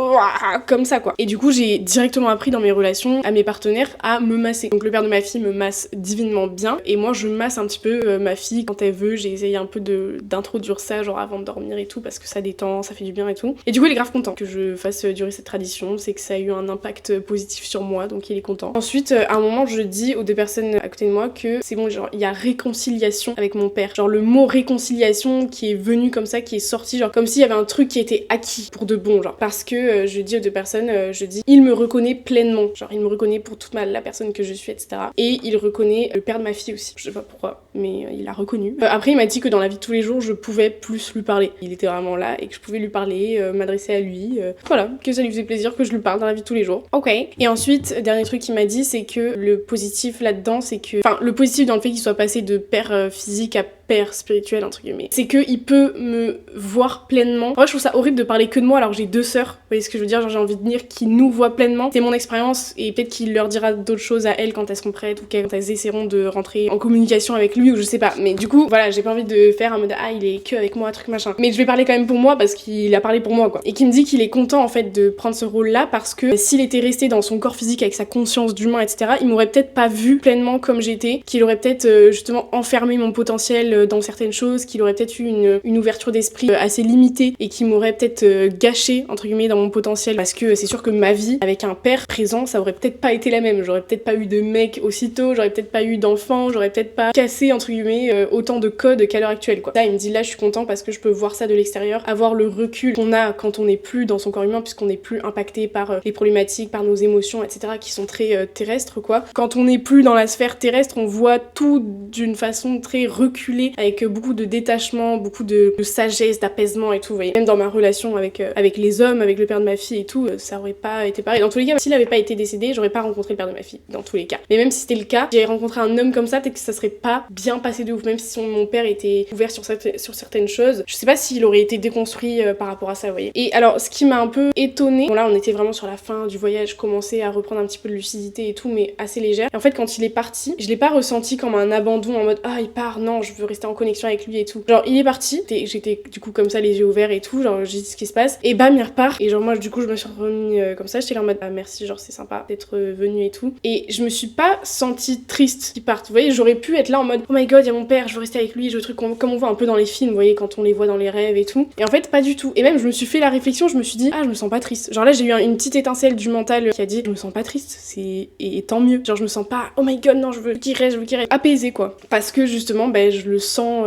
comme ça quoi. Et du coup j'ai directement appris dans mes relations à mes partenaires à me masser. Donc le père de ma fille me masse divinement bien, et moi je masse un petit peu ma fille quand elle veut. J'ai essayé un peu d'introduire ça genre avant de dormir et tout, parce que ça détend, ça fait du bien et tout. Et du coup il est grave content que je fasse durer cette tradition, c'est que ça a eu un impact positif sur moi, donc il est content. Ensuite à un moment je dis aux deux personnes à côté de moi que c'est bon, genre il y a réconciliation avec mon père. Genre le mot réconciliation qui est venu comme ça, qui est sorti, genre comme s'il y avait un truc qui était acquis pour de bon, genre parce que je dis aux deux personnes, je dis il me reconnaît pleinement, genre il me reconnaît pour toute la personne que je suis, etc. Et il reconnaît le père de ma fille aussi, je sais pas pourquoi, mais il l'a reconnu. Après il m'a dit que dans la vie de tous les jours je pouvais plus lui parler, il était vraiment là et que je pouvais lui parler, m'adresser à lui, voilà, que ça lui faisait plaisir que je lui parle dans la vie de tous les jours. Ok. Et ensuite dernier truc qu'il m'a dit, c'est que le positif là-dedans, c'est que, enfin le positif dans le fait qu'il soit passé de père physique à père spirituel entre guillemets, c'est que il peut me voir pleinement. En vrai je trouve ça horrible de parler que de moi alors que j'ai deux sœurs, vous voyez ce que je veux dire, genre j'ai envie de dire qu'il nous voit pleinement, c'est mon expérience, et peut-être qu'il leur dira d'autres choses à elles quand elles seront prêtes, ou quand elles essaieront de rentrer en communication avec lui, ou je sais pas, mais du coup voilà, j'ai pas envie de faire un mode ah il est que avec moi, truc machin, mais je vais parler quand même pour moi parce qu'il a parlé pour moi quoi, et qui me dit qu'il est content en fait de prendre ce rôle là, parce que s'il était resté dans son corps physique avec sa conscience d'humain etc, il m'aurait peut-être pas vu pleinement comme j'étais, qu'il aurait peut-être justement enfermé mon potentiel dans certaines choses, qu'il aurait peut-être eu une ouverture d'esprit assez limitée, et qui m'aurait peut-être gâché entre guillemets dans mon potentiel, parce que c'est sûr que ma vie avec un père présent ça aurait peut-être pas été la même, j'aurais peut-être pas eu de mec aussitôt, j'aurais peut-être pas eu d'enfant, j'aurais peut-être pas cassé entre guillemets autant de codes qu'à l'heure actuelle quoi. Là il me dit là je suis content parce que je peux voir ça de l'extérieur, avoir le recul qu'on a quand on n'est plus dans son corps humain, puisqu'on n'est plus impacté par les problématiques, par nos émotions etc, qui sont très terrestres quoi. Quand on n'est plus dans la sphère terrestre, on voit tout d'une façon très reculée, avec beaucoup de détachement, beaucoup de sagesse, d'apaisement et tout, vous voyez. Même dans ma relation avec les hommes, avec le père de ma fille et tout, ça aurait pas été pareil. Dans tous les cas, s'il avait pas été décédé, j'aurais pas rencontré le père de ma fille, dans tous les cas. Mais même si c'était le cas, j'avais rencontré un homme comme ça, peut-être que ça serait pas bien passé de ouf, même si mon père était ouvert sur certaines choses. Je sais pas s'il aurait été déconstruit par rapport à ça, vous voyez. Et alors, ce qui m'a un peu étonnée, bon là on était vraiment sur la fin du voyage, commençais à reprendre un petit peu de lucidité et tout, mais assez légère. Et en fait, quand il est parti, je l'ai pas ressenti comme un abandon en mode ah il part, non, je veux rester en connexion avec lui et tout. Genre il est parti, j'étais du coup comme ça les yeux ouverts et tout, genre j'ai dit ce qui se passe, et bam il repart, et genre moi du coup je me suis remis comme ça, j'étais là en mode ah merci, genre c'est sympa d'être venu et tout, et je me suis pas sentie triste qu'il parte, vous voyez, j'aurais pu être là en mode oh my god il y a mon père, je veux rester avec lui, je veux truc comme on voit un peu dans les films, vous voyez, quand on les voit dans les rêves et tout, et en fait pas du tout. Et même je me suis fait la réflexion, je me suis dit ah je me sens pas triste, genre là j'ai eu une petite étincelle du mental qui a dit je me sens pas triste, et tant mieux, genre je me sens pas oh my god non je veux qu'il reste apaisé quoi, parce que justement ben je le sens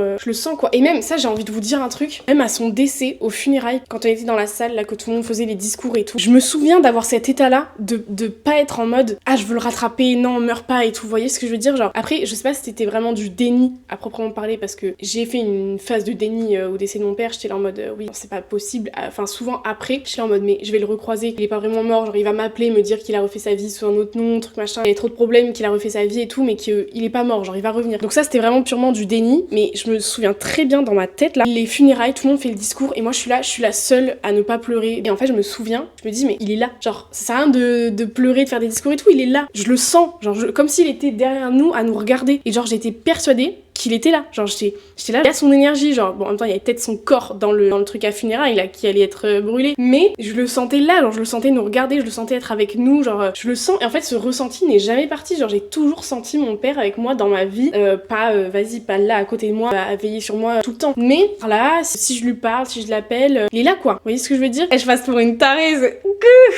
quoi. Et même ça j'ai envie de vous dire un truc, même à son décès, aux funérailles, quand on était dans la salle là, que tout le monde faisait les discours et tout, je me souviens d'avoir cet état là de pas être en mode ah je veux le rattraper, non meurs pas et tout, vous voyez ce que je veux dire, genre après je sais pas si c'était vraiment du déni à proprement parler, parce que j'ai fait une phase de déni au décès de mon père, j'étais là en mode oui c'est pas possible, enfin souvent après j'étais là en mode mais je vais le recroiser, il est pas vraiment mort, genre il va m'appeler, me dire qu'il a refait sa vie sous un autre nom, truc machin, il y a trop de problèmes, qu'il a refait sa vie et tout, mais qu'il est pas mort, genre il va revenir. Donc ça c'était vraiment purement du déni, mais je me souviens très bien dans ma tête là, les funérailles, tout le monde fait le discours et moi je suis la seule à ne pas pleurer. Et en fait je me souviens, je me dis mais il est là, genre ça sert à rien de pleurer, de faire des discours et tout, il est là, je le sens, genre comme s'il était derrière nous à nous regarder, et genre j'étais persuadée qu'il était là, genre j'étais là, il y a son énergie, genre bon en même temps il y avait peut-être son corps dans le truc à funérailles là qui allait être brûlé, mais je le sentais là, genre je le sentais nous regarder, je le sentais être avec nous, genre je le sens, et en fait ce ressenti n'est jamais parti, genre j'ai toujours senti mon père avec moi dans ma vie, vas-y pas là à côté de moi à veiller sur moi tout le temps, mais là si je lui parle, si je l'appelle, il est là quoi, vous voyez ce que je veux dire, et je passe pour une tarée,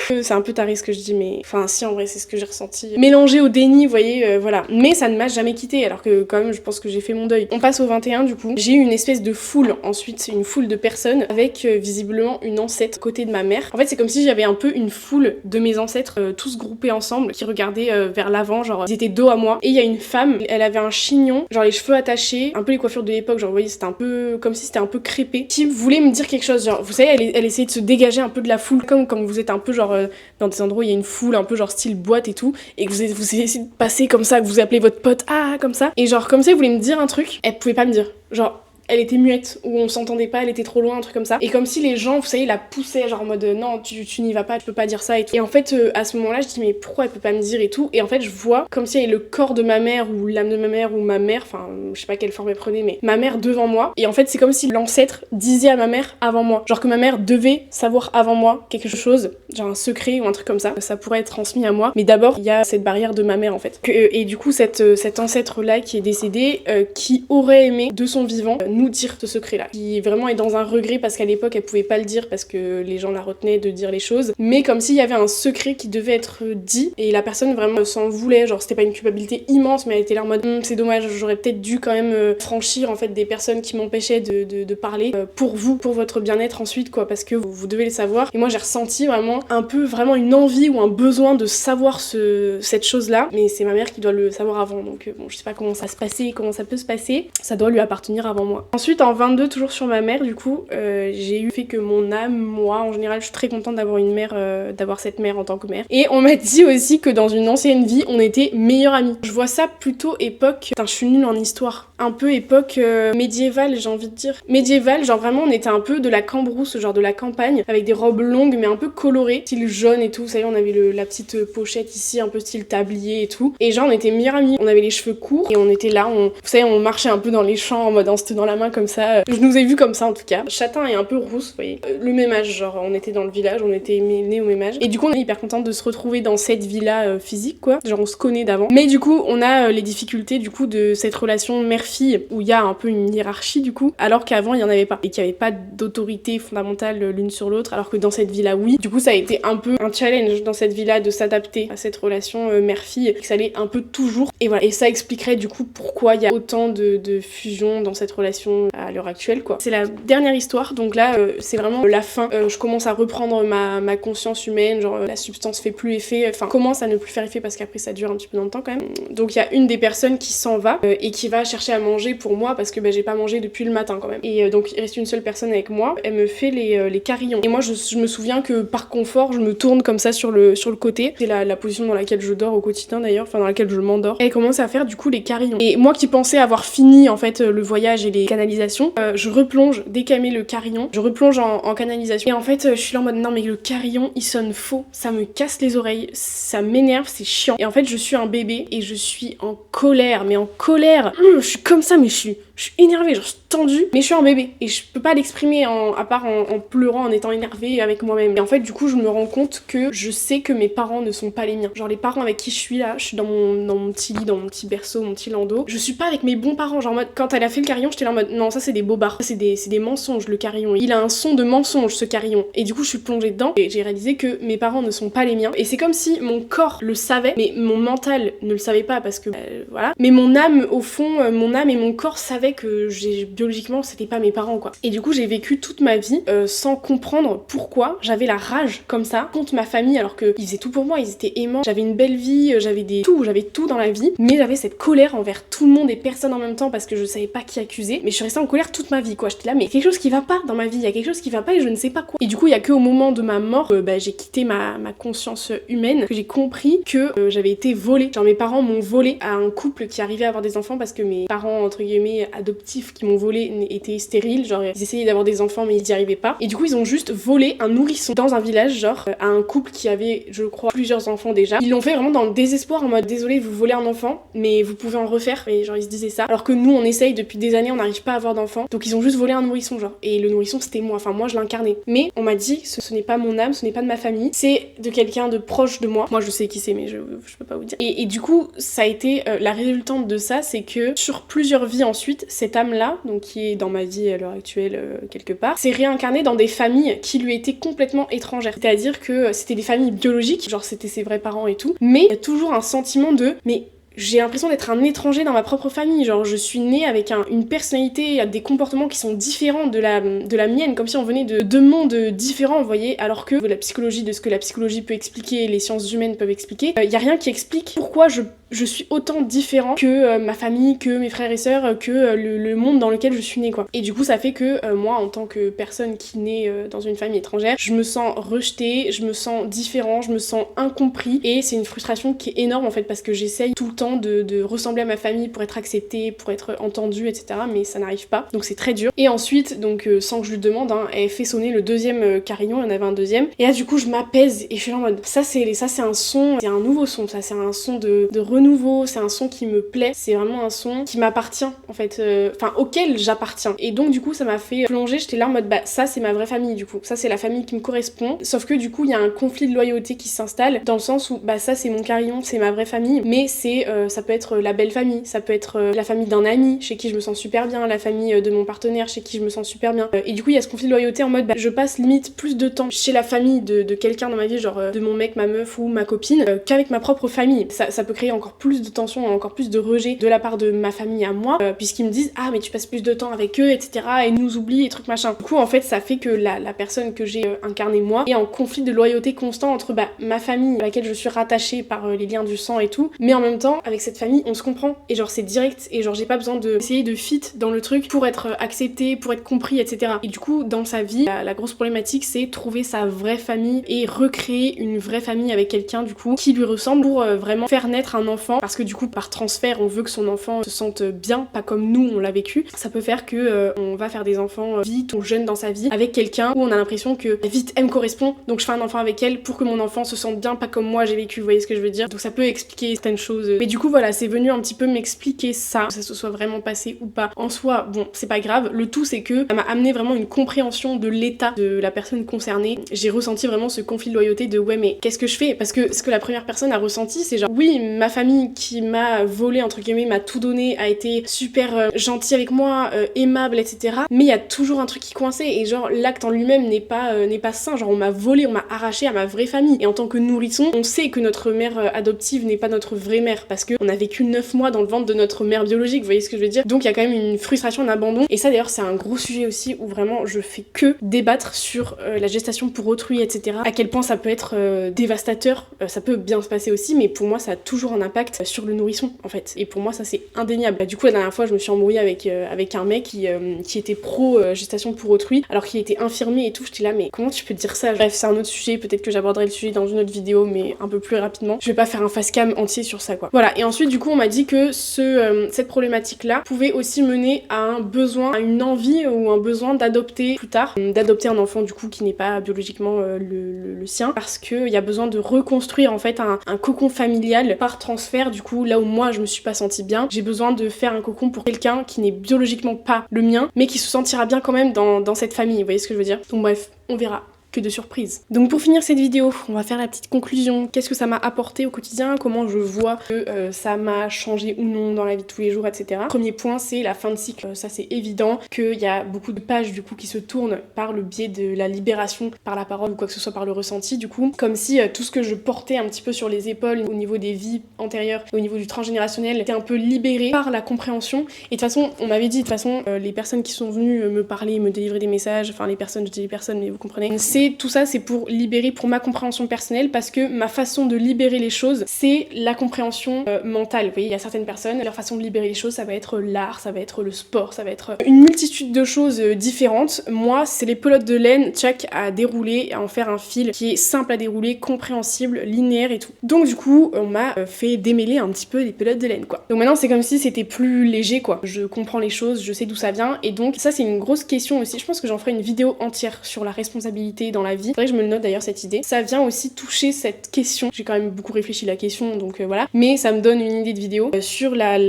c'est un peu taré ce que je dis, mais enfin si en vrai c'est ce que j'ai ressenti, mélangé au déni, vous voyez, voilà, mais ça ne m'a jamais quitté, alors que quand même je pense que j'ai fait mon deuil. On passe au 21 du coup. J'ai eu une espèce de foule ensuite, une foule de personnes avec visiblement une ancêtre côté de ma mère. En fait c'est comme si j'avais un peu une foule de mes ancêtres tous groupés ensemble qui regardaient vers l'avant, genre ils étaient dos à moi. Et il y a une femme, elle avait un chignon, genre les cheveux attachés, un peu les coiffures de l'époque, genre vous voyez c'était un peu comme si c'était un peu crépé, qui voulait me dire quelque chose, genre vous savez elle essayait de se dégager un peu de la foule, comme quand vous êtes un peu genre dans des endroits où il y a une foule un peu genre style boîte et tout, et que vous essayez de passer comme ça, que vous appelez votre pote ah comme ça, et genre comme ça vous voulez me dire dire un truc, elle pouvait pas me dire. Genre, elle était muette, ou on s'entendait pas, elle était trop loin, un truc comme ça. Et comme si les gens, vous savez, la poussaient, genre en mode non, tu n'y vas pas, tu peux pas dire ça et tout. Et en fait, à ce moment-là, je dis mais pourquoi elle peut pas me dire et tout. Et en fait, je vois comme si elle avait le corps de ma mère, ou l'âme de ma mère, ou ma mère, enfin, je sais pas quelle forme elle prenait, mais ma mère devant moi. Et en fait, c'est comme si l'ancêtre disait à ma mère avant moi. Genre que ma mère devait savoir avant moi quelque chose, genre un secret ou un truc comme ça. Ça pourrait être transmis à moi. Mais d'abord, il y a cette barrière de ma mère en fait. Et du coup, cet ancêtre-là qui est décédé, qui aurait aimé de son vivant nous dire ce secret là, qui vraiment est dans un regret parce qu'à l'époque elle pouvait pas le dire parce que les gens la retenaient de dire les choses, mais comme s'il y avait un secret qui devait être dit et la personne vraiment s'en voulait, genre c'était pas une culpabilité immense mais elle était là en mode c'est dommage, j'aurais peut-être dû quand même franchir en fait des personnes qui m'empêchaient de parler pour vous, pour votre bien-être ensuite quoi, parce que vous devez le savoir. Et moi j'ai ressenti vraiment un peu vraiment une envie ou un besoin de savoir cette chose là, mais c'est ma mère qui doit le savoir avant, donc bon je sais pas comment ça se passait, comment ça peut se passer, ça doit lui appartenir avant moi. Ensuite en 22, toujours sur ma mère, du coup, j'ai eu fait que mon âme, moi, en général, je suis très contente d'avoir une mère, d'avoir cette mère en tant que mère. Et on m'a dit aussi que dans une ancienne vie, on était meilleures amies. Je vois ça plutôt époque... Putain, je suis nulle en histoire. Un peu époque médiévale, j'ai envie de dire. Médiévale, genre vraiment, on était un peu de la cambrousse, genre de la campagne, avec des robes longues, mais un peu colorées, style jaune et tout. Vous savez, on avait la petite pochette ici, un peu style tablier et tout. Et genre, on était meilleures amies. On avait les cheveux courts, et on était là, vous savez, on marchait un peu dans les champs, en mode en se tenant la main comme ça. Je nous ai vus comme ça en tout cas. Châtain est un peu rousse, vous voyez. Le même âge, genre on était dans le village, on était nés au même âge. Et du coup on est hyper contente de se retrouver dans cette vie-là physique quoi. Genre on se connaît d'avant. Mais du coup on a les difficultés du coup de cette relation mère-fille où il y a un peu une hiérarchie du coup, alors qu'avant il y en avait pas. Et qu'il y avait pas d'autorité fondamentale l'une sur l'autre, alors que dans cette vie-là oui. Du coup ça a été un peu un challenge dans cette vie-là de s'adapter à cette relation mère-fille, que ça allait un peu toujours. Et voilà. Et ça expliquerait du coup pourquoi il y a autant de fusion dans cette relation à l'heure actuelle quoi. C'est la dernière histoire, donc là c'est vraiment la fin. Je commence à reprendre ma conscience humaine, genre la substance fait plus effet, enfin commence à ne plus faire effet parce qu'après ça dure un petit peu dans le temps quand même. Donc il y a une des personnes qui s'en va et qui va chercher à manger pour moi parce que j'ai pas mangé depuis le matin quand même. Et donc il reste une seule personne avec moi, elle me fait les carillons. Et moi je me souviens que par confort je me tourne comme ça sur le côté. C'est la position dans laquelle je dors au quotidien d'ailleurs, enfin dans laquelle je m'endors. Elle commence à faire du coup les carillons. Et moi qui pensais avoir fini en fait le voyage et les canalisations, je replonge dès qu'elle met le carillon, je replonge en canalisation. Et en fait je suis là en mode non mais le carillon il sonne faux, ça me casse les oreilles, ça m'énerve, c'est chiant. Et en fait je suis un bébé et je suis en colère, mais en colère. Je suis comme ça mais je suis énervée, genre je suis tendue, mais je suis un bébé et je peux pas l'exprimer à part en pleurant, en étant énervée avec moi-même. Et en fait du coup je me rends compte que je sais que mes parents ne sont pas les miens. Genre les parents avec qui je suis là, je suis dans mon petit lit, dans mon petit berceau, mon petit landau. Je suis pas avec mes bons parents, genre en mode quand elle a fait le carillon, j'étais là en mode non ça c'est des bobards, c'est des mensonges le carillon. Il a un son de mensonge ce carillon. Et du coup je suis plongée dedans et j'ai réalisé que mes parents ne sont pas les miens. Et c'est comme si mon corps le savait, mais mon mental ne le savait pas parce que voilà. Mais mon âme au fond, mon âme et mon corps savaient que biologiquement c'était pas mes parents quoi. Et du coup j'ai vécu toute ma vie sans comprendre pourquoi j'avais la rage comme ça contre ma famille alors qu'ils faisaient tout pour moi, ils étaient aimants, j'avais une belle vie, j'avais tout dans la vie, mais j'avais cette colère envers tout le monde et personne en même temps parce que je savais pas qui accuser. Mais je suis restée en colère toute ma vie quoi. J'étais là mais quelque chose qui va pas dans ma vie, il y a quelque chose qui va pas et je ne sais pas quoi. Et du coup il y a que au moment de ma mort j'ai quitté ma conscience humaine que j'ai compris que j'avais été volée. Genre mes parents m'ont volée à un couple qui arrivait à avoir des enfants parce que mes parents entre guillemets adoptifs qui m'ont volée étaient stériles, genre ils essayaient d'avoir des enfants mais ils y arrivaient pas. Et du coup ils ont juste volé un nourrisson dans un village genre à un couple qui avait je crois plusieurs enfants déjà. Ils l'ont fait vraiment dans le désespoir en mode désolé vous volez un enfant mais vous pouvez en refaire. Et genre ils se disaient ça alors que nous on essaye depuis des années, on n'arrive pas à avoir d'enfants, donc ils ont juste volé un nourrisson genre. Et le nourrisson c'était moi, enfin moi je l'incarnais. Mais on m'a dit ce n'est pas mon âme, ce n'est pas de ma famille, c'est de quelqu'un de proche de moi. Moi je sais qui c'est mais je peux pas vous dire. Et du coup ça a été la résultante de ça, c'est que sur plusieurs vies ensuite cette âme là, donc qui est dans ma vie à l'heure actuelle quelque part, s'est réincarnée dans des familles qui lui étaient complètement étrangères. C'est-à-dire que c'était des familles biologiques, genre c'était ses vrais parents et tout, mais il y a toujours un sentiment de mais j'ai l'impression d'être un étranger dans ma propre famille, genre je suis née avec une personnalité, des comportements qui sont différents de la mienne, comme si on venait de deux mondes différents, vous voyez, alors que de ce que la psychologie peut expliquer, les sciences humaines peuvent expliquer, y a rien qui explique pourquoi je je suis autant différent que ma famille, que mes frères et sœurs, que le monde dans lequel je suis née quoi. Et du coup ça fait que moi en tant que personne qui naît dans une famille étrangère, je me sens rejetée, je me sens différent, je me sens incompris et c'est une frustration qui est énorme en fait parce que j'essaye tout le temps de ressembler à ma famille pour être acceptée, pour être entendue, etc. Mais ça n'arrive pas, donc c'est très dur. Et ensuite, donc sans que je lui demande, hein, elle fait sonner le deuxième carillon, il y en avait un deuxième. Et là du coup je m'apaise et je suis là en mode ça c'est un son, c'est un nouveau son, ça c'est un son de renouveau, c'est un son qui me plaît, c'est vraiment un son qui m'appartient en fait, enfin auquel j'appartiens. Et donc du coup ça m'a fait plonger, j'étais là en mode bah ça c'est ma vraie famille du coup, ça c'est la famille qui me correspond. Sauf que du coup il y a un conflit de loyauté qui s'installe dans le sens où bah ça c'est mon carillon, c'est ma vraie famille, mais c'est ça peut être la belle famille, ça peut être la famille d'un ami chez qui je me sens super bien, la famille de mon partenaire chez qui je me sens super bien. Et du coup il y a ce conflit de loyauté en mode bah je passe limite plus de temps chez la famille de quelqu'un dans ma vie, genre de mon mec, ma meuf ou ma copine, qu'avec ma propre famille. Ça peut créer encore plus de tension, encore plus de rejet de la part de ma famille à moi, puisqu'ils me disent ah mais tu passes plus de temps avec eux, etc. et nous oublient et trucs machin. Du coup en fait ça fait que la personne que j'ai incarnée moi est en conflit de loyauté constant entre bah, ma famille à laquelle je suis rattachée par les liens du sang et tout, mais en même temps avec cette famille on se comprend et genre c'est direct et genre j'ai pas besoin d'essayer de fit dans le truc pour être accepté, pour être compris, etc. Et du coup dans sa vie la grosse problématique c'est trouver sa vraie famille et recréer une vraie famille avec quelqu'un du coup qui lui ressemble pour vraiment faire naître un enfant, parce que du coup par transfert on veut que son enfant se sente bien, pas comme nous on l'a vécu. Ça peut faire que on va faire des enfants vite ou jeunes dans sa vie avec quelqu'un où on a l'impression que vite elle me correspond donc je fais un enfant avec elle pour que mon enfant se sente bien, pas comme moi j'ai vécu, vous voyez ce que je veux dire. Donc ça peut expliquer certaines choses, mais du coup voilà c'est venu un petit peu m'expliquer ça, que ça se soit vraiment passé ou pas. En soi bon c'est pas grave, le tout c'est que ça m'a amené vraiment une compréhension de l'état de la personne concernée. J'ai ressenti vraiment ce conflit de loyauté de ouais mais qu'est-ce que je fais, parce que ce que la première personne a ressenti c'est genre oui ma famille qui m'a volé entre guillemets, m'a tout donné, a été super gentille avec moi, aimable, etc. mais il y a toujours un truc qui coinçait et genre l'acte en lui-même n'est pas sain, genre on m'a volé, on m'a arraché à ma vraie famille. Et en tant que nourrisson on sait que notre mère adoptive n'est pas notre vraie mère parce qu'on a vécu 9 mois dans le ventre de notre mère biologique, vous voyez ce que je veux dire. Donc il y a quand même une frustration, un abandon, et ça d'ailleurs c'est un gros sujet aussi où vraiment je fais que débattre sur la gestation pour autrui, etc. à quel point ça peut être dévastateur, ça peut bien se passer aussi, mais pour moi ça a toujours un impact sur le nourrisson en fait, et pour moi ça c'est indéniable. Du coup la dernière fois je me suis embrouillée avec un mec qui était pro gestation pour autrui alors qu'il était infirmier et tout, j'étais là mais comment tu peux dire ça. Bref c'est un autre sujet, peut-être que j'aborderai le sujet dans une autre vidéo mais un peu plus rapidement, je vais pas faire un face cam entier sur ça quoi. Voilà, et ensuite du coup on m'a dit que cette problématique là pouvait aussi mener à un besoin, à une envie ou un besoin d'adopter plus tard, d'adopter un enfant du coup qui n'est pas biologiquement le sien, parce qu'il y a besoin de reconstruire en fait un cocon familial par transfert. Du coup là où moi je me suis pas sentie bien, j'ai besoin de faire un cocon pour quelqu'un qui n'est biologiquement pas le mien mais qui se sentira bien quand même dans cette famille, vous voyez ce que je veux dire. Donc bref, on verra. Que de surprises. Donc pour finir cette vidéo, on va faire la petite conclusion. Qu'est-ce que ça m'a apporté au quotidien, comment je vois que ça m'a changé ou non dans la vie de tous les jours, etc. Premier point, c'est la fin de cycle. Ça c'est évident qu'il y a beaucoup de pages du coup qui se tournent par le biais de la libération par la parole ou quoi que ce soit, par le ressenti du coup. Comme si tout ce que je portais un petit peu sur les épaules au niveau des vies antérieures et au niveau du transgénérationnel était un peu libéré par la compréhension. Et de toute façon, on m'avait dit, de toute façon, les personnes qui sont venues me parler, me délivrer des messages, enfin les personnes, je dis les personnes mais vous comprenez, tout ça c'est pour libérer, pour ma compréhension personnelle, parce que ma façon de libérer les choses c'est la compréhension mentale. Vous voyez, il y a certaines personnes, leur façon de libérer les choses ça va être l'art, ça va être le sport, ça va être une multitude de choses différentes. Moi c'est les pelotes de laine, tchac, à dérouler, à en faire un fil qui est simple à dérouler, compréhensible, linéaire et tout. Donc du coup on m'a fait démêler un petit peu les pelotes de laine quoi. Donc maintenant c'est comme si c'était plus léger quoi, je comprends les choses, je sais d'où ça vient, et donc ça c'est une grosse question aussi. Je pense que j'en ferai une vidéo entière sur la responsabilité dans la vie. Faudrait que je me le note d'ailleurs cette idée. Ça vient aussi toucher cette question. J'ai quand même beaucoup réfléchi la question donc voilà. Mais ça me donne une idée de vidéo sur la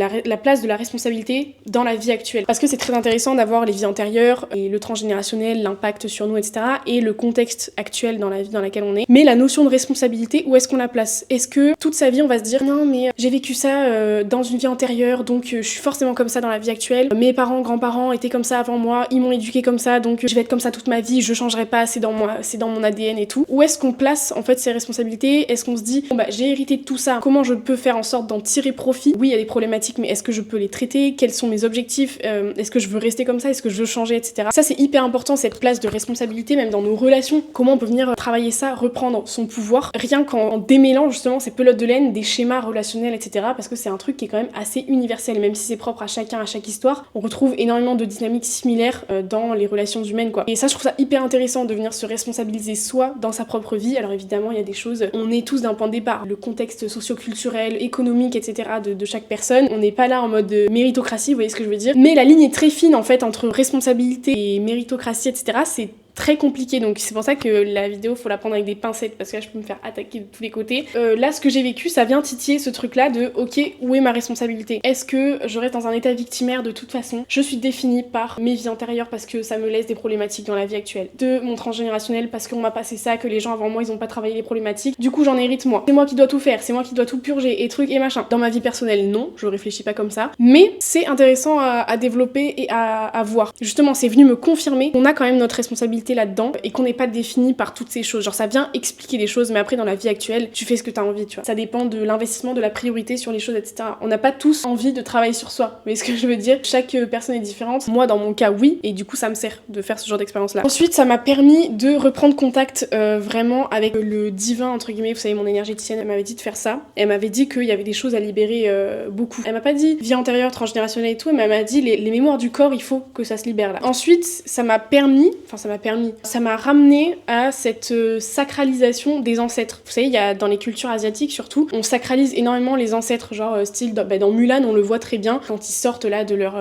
place de la responsabilité dans la vie actuelle. Parce que c'est très intéressant d'avoir les vies antérieures et le transgénérationnel, l'impact sur nous, etc. et le contexte actuel dans la vie dans laquelle on est. Mais la notion de responsabilité, où est-ce qu'on la place? Est-ce que toute sa vie on va se dire non mais j'ai vécu ça dans une vie antérieure donc je suis forcément comme ça dans la vie actuelle. Mes parents, grands-parents étaient comme ça avant moi, ils m'ont éduqué comme ça donc je vais être comme ça toute ma vie, je changerai pas, c'est dans moi. c'est dans mon ADN et tout. Où est-ce qu'on place en fait ces responsabilités? Est-ce qu'on se dit, bon bah j'ai hérité de tout ça, comment je peux faire en sorte d'en tirer profit? Oui, il y a des problématiques, mais est-ce que je peux les traiter? Quels sont mes objectifs? Est-ce que je veux rester comme ça? Est-ce que je veux changer, etc. Ça c'est hyper important, cette place de responsabilité, même dans nos relations. Comment on peut venir travailler ça, reprendre son pouvoir, rien qu'en démêlant justement ces pelotes de laine, des schémas relationnels, etc. Parce que c'est un truc qui est quand même assez universel, même si c'est propre à chacun, à chaque histoire. On retrouve énormément de dynamiques similaires dans les relations humaines, quoi. Et ça, je trouve ça hyper intéressant de venir se responsabiliser soi dans sa propre vie. Alors évidemment, il y a des choses, on est tous d'un point de départ, le contexte socio-culturel, économique, etc. de chaque personne. On n'est pas là en mode méritocratie, vous voyez ce que je veux dire. Mais la ligne est très fine en fait entre responsabilité et méritocratie, etc. C'est très compliqué, donc c'est pour ça que la vidéo faut la prendre avec des pincettes parce que là je peux me faire attaquer de tous les côtés. Là ce que j'ai vécu, ça vient titiller ce truc là de ok, où est ma responsabilité? Est-ce que je reste dans un état victimaire? De toute façon je suis définie par mes vies antérieures parce que ça me laisse des problématiques dans la vie actuelle, de mon transgénérationnel parce qu'on m'a passé ça, que les gens avant moi ils ont pas travaillé les problématiques, du coup j'en hérite moi, c'est moi qui dois tout faire, c'est moi qui dois tout purger et trucs et machin. Dans ma vie personnelle non, je réfléchis pas comme ça, mais c'est intéressant à développer et à voir. Justement c'est venu me confirmer qu'on a quand même notre responsabilité là-dedans et qu'on n'est pas défini par toutes ces choses. Genre ça vient expliquer les choses, mais après dans la vie actuelle, tu fais ce que t'as envie, tu vois. Ça dépend de l'investissement, de la priorité sur les choses, etc. On n'a pas tous envie de travailler sur soi. Vous voyez ce que je veux dire? Chaque personne est différente. Moi dans mon cas oui, et du coup ça me sert de faire ce genre d'expérience-là. Ensuite ça m'a permis de reprendre contact vraiment avec le divin, entre guillemets, vous savez mon énergéticienne, elle m'avait dit de faire ça. Elle m'avait dit qu'il y avait des choses à libérer beaucoup. Elle m'a pas dit vie antérieure, transgénérationnelle et tout, mais elle m'a dit les mémoires du corps, il faut que ça se libère là. Ensuite ça m'a ça m'a ramené à cette sacralisation des ancêtres. Vous savez, il y a dans les cultures asiatiques surtout, on sacralise énormément les ancêtres, genre style dans Mulan, on le voit très bien quand ils sortent là de leur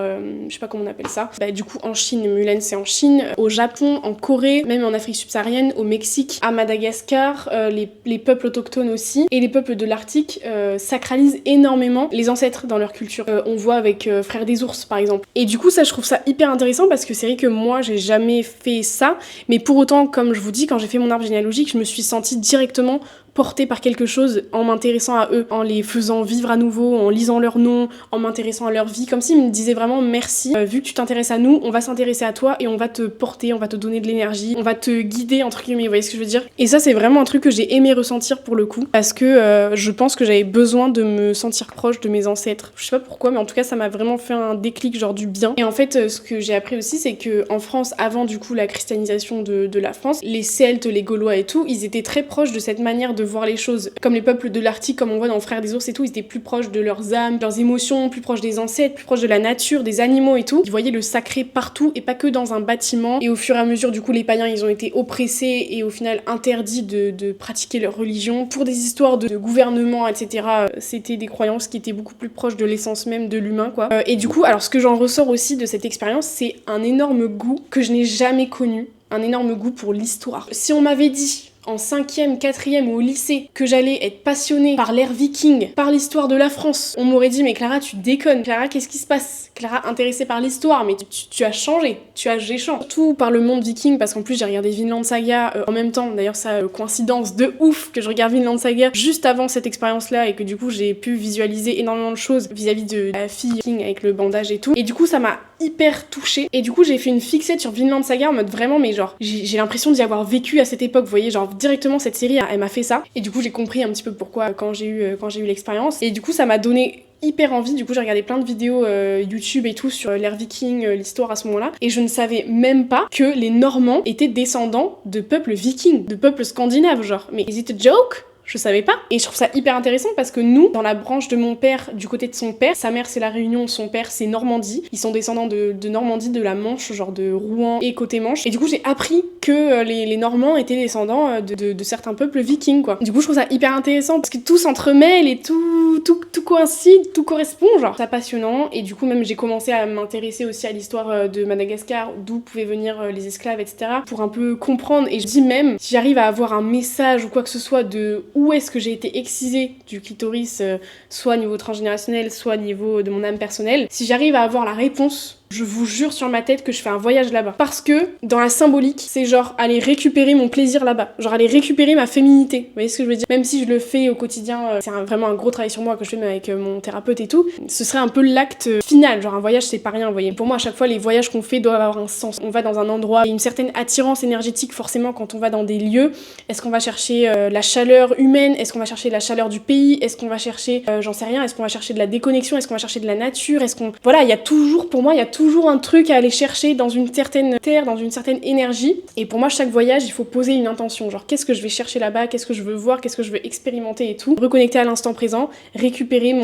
je sais pas comment on appelle ça. Du coup en Chine, Mulan c'est en Chine, au Japon, en Corée, même en Afrique subsaharienne, au Mexique, à Madagascar, les peuples autochtones aussi et les peuples de l'Arctique sacralisent énormément les ancêtres dans leur culture. On voit avec Frères des ours par exemple. Et du coup ça je trouve ça hyper intéressant parce que c'est vrai que moi j'ai jamais fait ça, mais pour autant, comme je vous dis, quand j'ai fait mon arbre généalogique, je me suis sentie directement portée par quelque chose en m'intéressant à eux, en les faisant vivre à nouveau, en lisant leurs noms, en m'intéressant à leur vie, comme s'ils me disaient vraiment merci, vu que tu t'intéresses à nous, on va s'intéresser à toi et on va te porter, on va te donner de l'énergie, on va te guider entre guillemets, vous voyez ce que je veux dire? Et ça c'est vraiment un truc que j'ai aimé ressentir pour le coup, parce que je pense que j'avais besoin de me sentir proche de mes ancêtres. Je sais pas pourquoi, mais en tout cas ça m'a vraiment fait un déclic, genre du bien. Et en fait ce que j'ai appris aussi, c'est que en France, avant du coup la christianisation de la France, les Celtes, les Gaulois et tout, ils étaient très proches de cette manière de voir les choses. Comme les peuples de l'Arctique, comme on voit dans Frères des ours et tout, ils étaient plus proches de leurs âmes, leurs émotions, plus proches des ancêtres, plus proches de la nature, des animaux et tout. Ils voyaient le sacré partout et pas que dans un bâtiment. Et au fur et à mesure, du coup, les païens, ils ont été oppressés et au final interdits de pratiquer leur religion. Pour des histoires de gouvernement, etc., c'était des croyances qui étaient beaucoup plus proches de l'essence même de l'humain, quoi. Et du coup, alors ce que j'en ressors aussi de cette expérience, c'est un énorme goût que je n'ai jamais connu. Un énorme goût pour l'histoire. Si on m'avait dit en 5e, 4e ou au lycée que j'allais être passionnée par l'ère viking, par l'histoire de la France, on m'aurait dit mais Clara tu déconnes, Clara qu'est-ce qui se passe? Clara intéressée par l'histoire, mais tu as changé, j'ai changé. Surtout par le monde viking, parce qu'en plus j'ai regardé Vinland Saga en même temps, d'ailleurs ça coïncidence de ouf que je regarde Vinland Saga juste avant cette expérience là et que du coup j'ai pu visualiser énormément de choses vis-à-vis de la fille viking avec le bandage et tout, et du coup ça m'a hyper touchée, et du coup j'ai fait une fixette sur Vinland Saga en mode vraiment mais genre j'ai l'impression d'y avoir vécu à cette époque, vous voyez, genre directement cette série elle m'a fait ça, et du coup j'ai compris un petit peu pourquoi quand j'ai eu l'expérience, et du coup ça m'a donné hyper envie. Du coup j'ai regardé plein de vidéos YouTube et tout sur l'ère viking, l'histoire à ce moment-là, et je ne savais même pas que les Normands étaient descendants de peuples vikings, de peuples scandinaves, genre mais is it a joke? Je savais pas. Et je trouve ça hyper intéressant parce que nous, dans la branche de mon père, du côté de son père, sa mère c'est la Réunion, son père c'est Normandie. Ils sont descendants de Normandie, de la Manche, genre de Rouen et côté Manche. Et du coup j'ai appris que les Normands étaient descendants de certains peuples vikings, quoi. Du coup je trouve ça hyper intéressant parce que tout s'entremêle et tout coïncide, tout correspond, genre. C'est passionnant. Et du coup même j'ai commencé à m'intéresser aussi à l'histoire de Madagascar, d'où pouvaient venir les esclaves, etc. pour un peu comprendre. Et je dis même, si j'arrive à avoir un message ou quoi que ce soit de où est-ce que j'ai été excisée du clitoris, soit au niveau transgénérationnel, soit au niveau de mon âme personnelle, si j'arrive à avoir la réponse, je vous jure sur ma tête que je fais un voyage là-bas. Parce que, dans la symbolique, c'est genre aller récupérer mon plaisir là-bas. Genre aller récupérer ma féminité. Vous voyez ce que je veux dire? Même si je le fais au quotidien, c'est vraiment un gros travail sur moi que je fais avec mon thérapeute et tout, ce serait un peu l'acte final final, genre un voyage c'est pas rien, vous voyez. Pour moi à chaque fois les voyages qu'on fait doivent avoir un sens. On va dans un endroit, il y a une certaine attirance énergétique forcément quand on va dans des lieux. Est-ce qu'on va chercher la chaleur humaine? Est-ce qu'on va chercher la chaleur du pays? Est-ce qu'on va chercher, j'en sais rien, est-ce qu'on va chercher de la déconnexion? Est-ce qu'on va chercher de la nature? Est-ce qu'on... Voilà, il y a toujours, pour moi, il y a toujours un truc à aller chercher dans une certaine terre, dans une certaine énergie. Et pour moi, chaque voyage, il faut poser une intention. Genre, qu'est-ce que je vais chercher là-bas? Qu'est-ce que je veux voir? Qu'est-ce que je veux expérimenter et tout? Reconnecter à l'instant présent, récupérer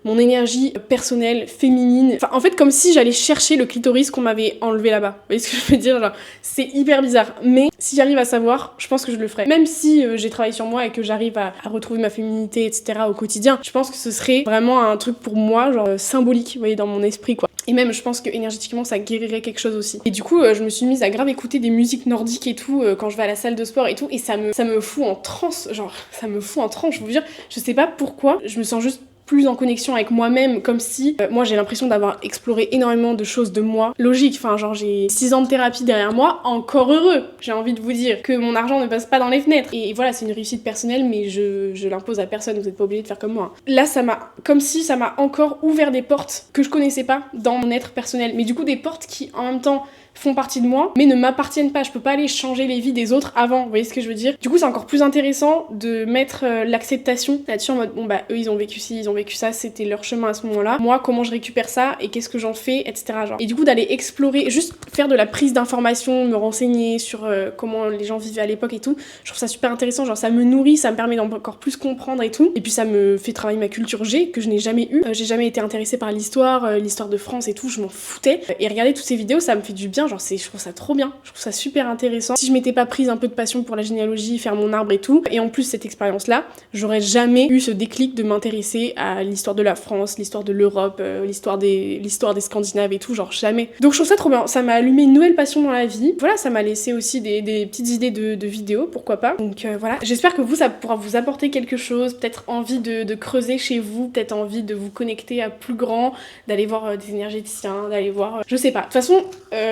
mon énergie personnelle, féminine. Enfin, en fait, comme si j'allais chercher le clitoris qu'on m'avait enlevé là-bas. Vous voyez ce que je veux dire? Genre, c'est hyper bizarre. Mais si j'arrive à savoir, je pense que je le ferai. Même si j'ai travaillé sur moi et que j'arrive à retrouver ma féminité, etc. au quotidien, je pense que ce serait vraiment un truc pour moi, genre symbolique, vous voyez, dans mon esprit, quoi. Et même, je pense que énergétiquement, ça guérirait quelque chose aussi. Et du coup, je me suis mise à grave écouter des musiques nordiques et tout, quand je vais à la salle de sport et tout, et ça me fout en transe, genre, ça me fout en transe, je vous jure. Je sais pas pourquoi, je me sens juste plus en connexion avec moi-même, comme si moi j'ai l'impression d'avoir exploré énormément de choses de moi. Logique, enfin genre j'ai 6 ans de thérapie derrière moi, encore heureux, j'ai envie de vous dire, que mon argent ne passe pas dans les fenêtres. Et voilà, c'est une réussite personnelle, mais je l'impose à personne, vous êtes pas obligé de faire comme moi. Là, comme si ça m'a encore ouvert des portes que je connaissais pas dans mon être personnel, mais du coup des portes qui en même temps font partie de moi, mais ne m'appartiennent pas. Je peux pas aller changer les vies des autres avant, vous voyez ce que je veux dire? Du coup, c'est encore plus intéressant de mettre l'acceptation là-dessus en mode, bon bah, eux, ils ont vécu ci, ils ont vécu ça, c'était leur chemin à ce moment-là. Moi, comment je récupère ça et qu'est-ce que j'en fais, etc. Genre. Et du coup, d'aller explorer, juste faire de la prise d'informations, me renseigner sur comment les gens vivaient à l'époque et tout, je trouve ça super intéressant. Genre, ça me nourrit, ça me permet d'encore plus comprendre et tout. Et puis, ça me fait travailler ma culture G, que je n'ai jamais eu. J'ai jamais été intéressée par l'histoire, l'histoire de France et tout, je m'en foutais. Et regarder toutes ces vidéos, ça me fait du bien. Genre, je trouve ça trop bien, je trouve ça super intéressant. Si je m'étais pas prise un peu de passion pour la généalogie, faire mon arbre et tout, et en plus cette expérience-là, j'aurais jamais eu ce déclic de m'intéresser à l'histoire de la France, l'histoire de l'Europe, l'histoire des Scandinaves et tout, genre jamais. Donc je trouve ça trop bien, ça m'a allumé une nouvelle passion dans la vie. Voilà, ça m'a laissé aussi des petites idées de vidéos, pourquoi pas. Donc voilà, j'espère que ça pourra vous apporter quelque chose, peut-être envie de creuser chez vous, peut-être envie de vous connecter à plus grand, d'aller voir des énergéticiens, d'aller voir... je sais pas. De toute façon,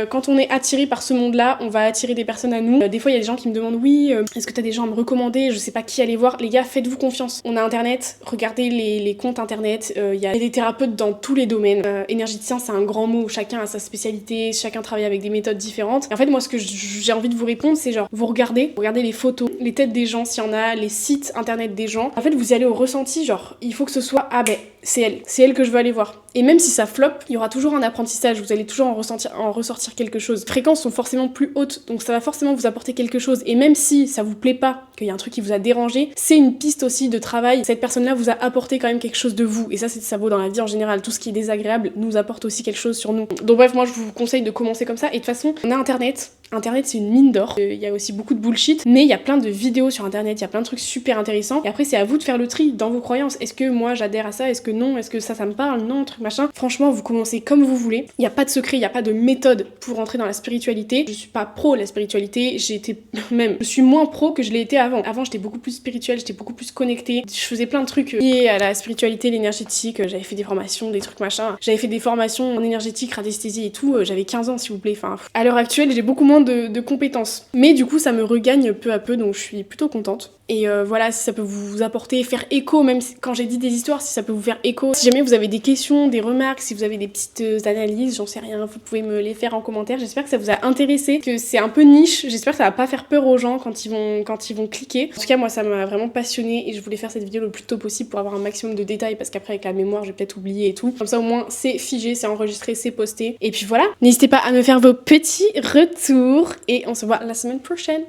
quand on est attiré par ce monde-là, on va attirer des personnes à nous. Des fois, il y a des gens qui me demandent, oui, est-ce que t'as des gens à me recommander? Je sais pas qui aller voir. Les gars, faites-vous confiance. On a internet, regardez les comptes internet. Il y a des thérapeutes dans tous les domaines. Énergéticien, c'est un grand mot. Chacun a sa spécialité, chacun travaille avec des méthodes différentes. Et en fait, moi, ce que j'ai envie de vous répondre, c'est genre, vous regardez les photos, les têtes des gens, s'il y en a, les sites internet des gens. En fait, vous y allez au ressenti, genre, il faut que ce soit, ah ben, c'est elle que je veux aller voir. Et même si ça flop, il y aura toujours un apprentissage, vous allez toujours en ressortir quelque chose. Les fréquences sont forcément plus hautes, donc ça va forcément vous apporter quelque chose. Et même si ça vous plaît pas, qu'il y a un truc qui vous a dérangé, c'est une piste aussi de travail. Cette personne-là vous a apporté quand même quelque chose de vous. Et ça vaut dans la vie en général. Tout ce qui est désagréable nous apporte aussi quelque chose sur nous. Donc bref, moi je vous conseille de commencer comme ça. Et de toute façon, on a internet. Internet, c'est une mine d'or. Il y a aussi beaucoup de bullshit, mais il y a plein de vidéos sur internet, il y a plein de trucs super intéressants. Et après, c'est à vous de faire le tri dans vos croyances. Est-ce que moi j'adhère à ça? Est-ce que non? Est-ce que ça me parle? Non, truc machin. Franchement, vous commencez comme vous voulez. Il n'y a pas de secret, il n'y a pas de méthode pour rentrer dans la spiritualité. Je suis pas pro la spiritualité, je suis moins pro que je l'ai été avant. Avant, j'étais beaucoup plus spirituelle, j'étais beaucoup plus connectée. Je faisais plein de trucs liés à la spiritualité, l'énergétique. J'avais fait des formations, des trucs machin. J'avais fait des formations en énergétique, radiesthésie et tout. J'avais 15 ans, s'il vous plaît. Enfin, à l'heure actuelle, j'ai beaucoup moins de compétences. Mais du coup, ça me regagne peu à peu, donc je suis plutôt contente. Et voilà, si ça peut vous apporter, faire écho, même quand j'ai dit des histoires, si ça peut vous faire écho. Si jamais vous avez des questions, des remarques, si vous avez des petites analyses, j'en sais rien, vous pouvez me les faire en commentaire. J'espère que ça vous a intéressé, que c'est un peu niche. J'espère que ça va pas faire peur aux gens quand ils vont cliquer. En tout cas, moi, ça m'a vraiment passionnée et je voulais faire cette vidéo le plus tôt possible pour avoir un maximum de détails parce qu'après, avec la mémoire, je vais peut-être oublier et tout. Comme ça, au moins, c'est figé, c'est enregistré, c'est posté. Et puis voilà, n'hésitez pas à me faire vos petits retours et on se voit la semaine prochaine.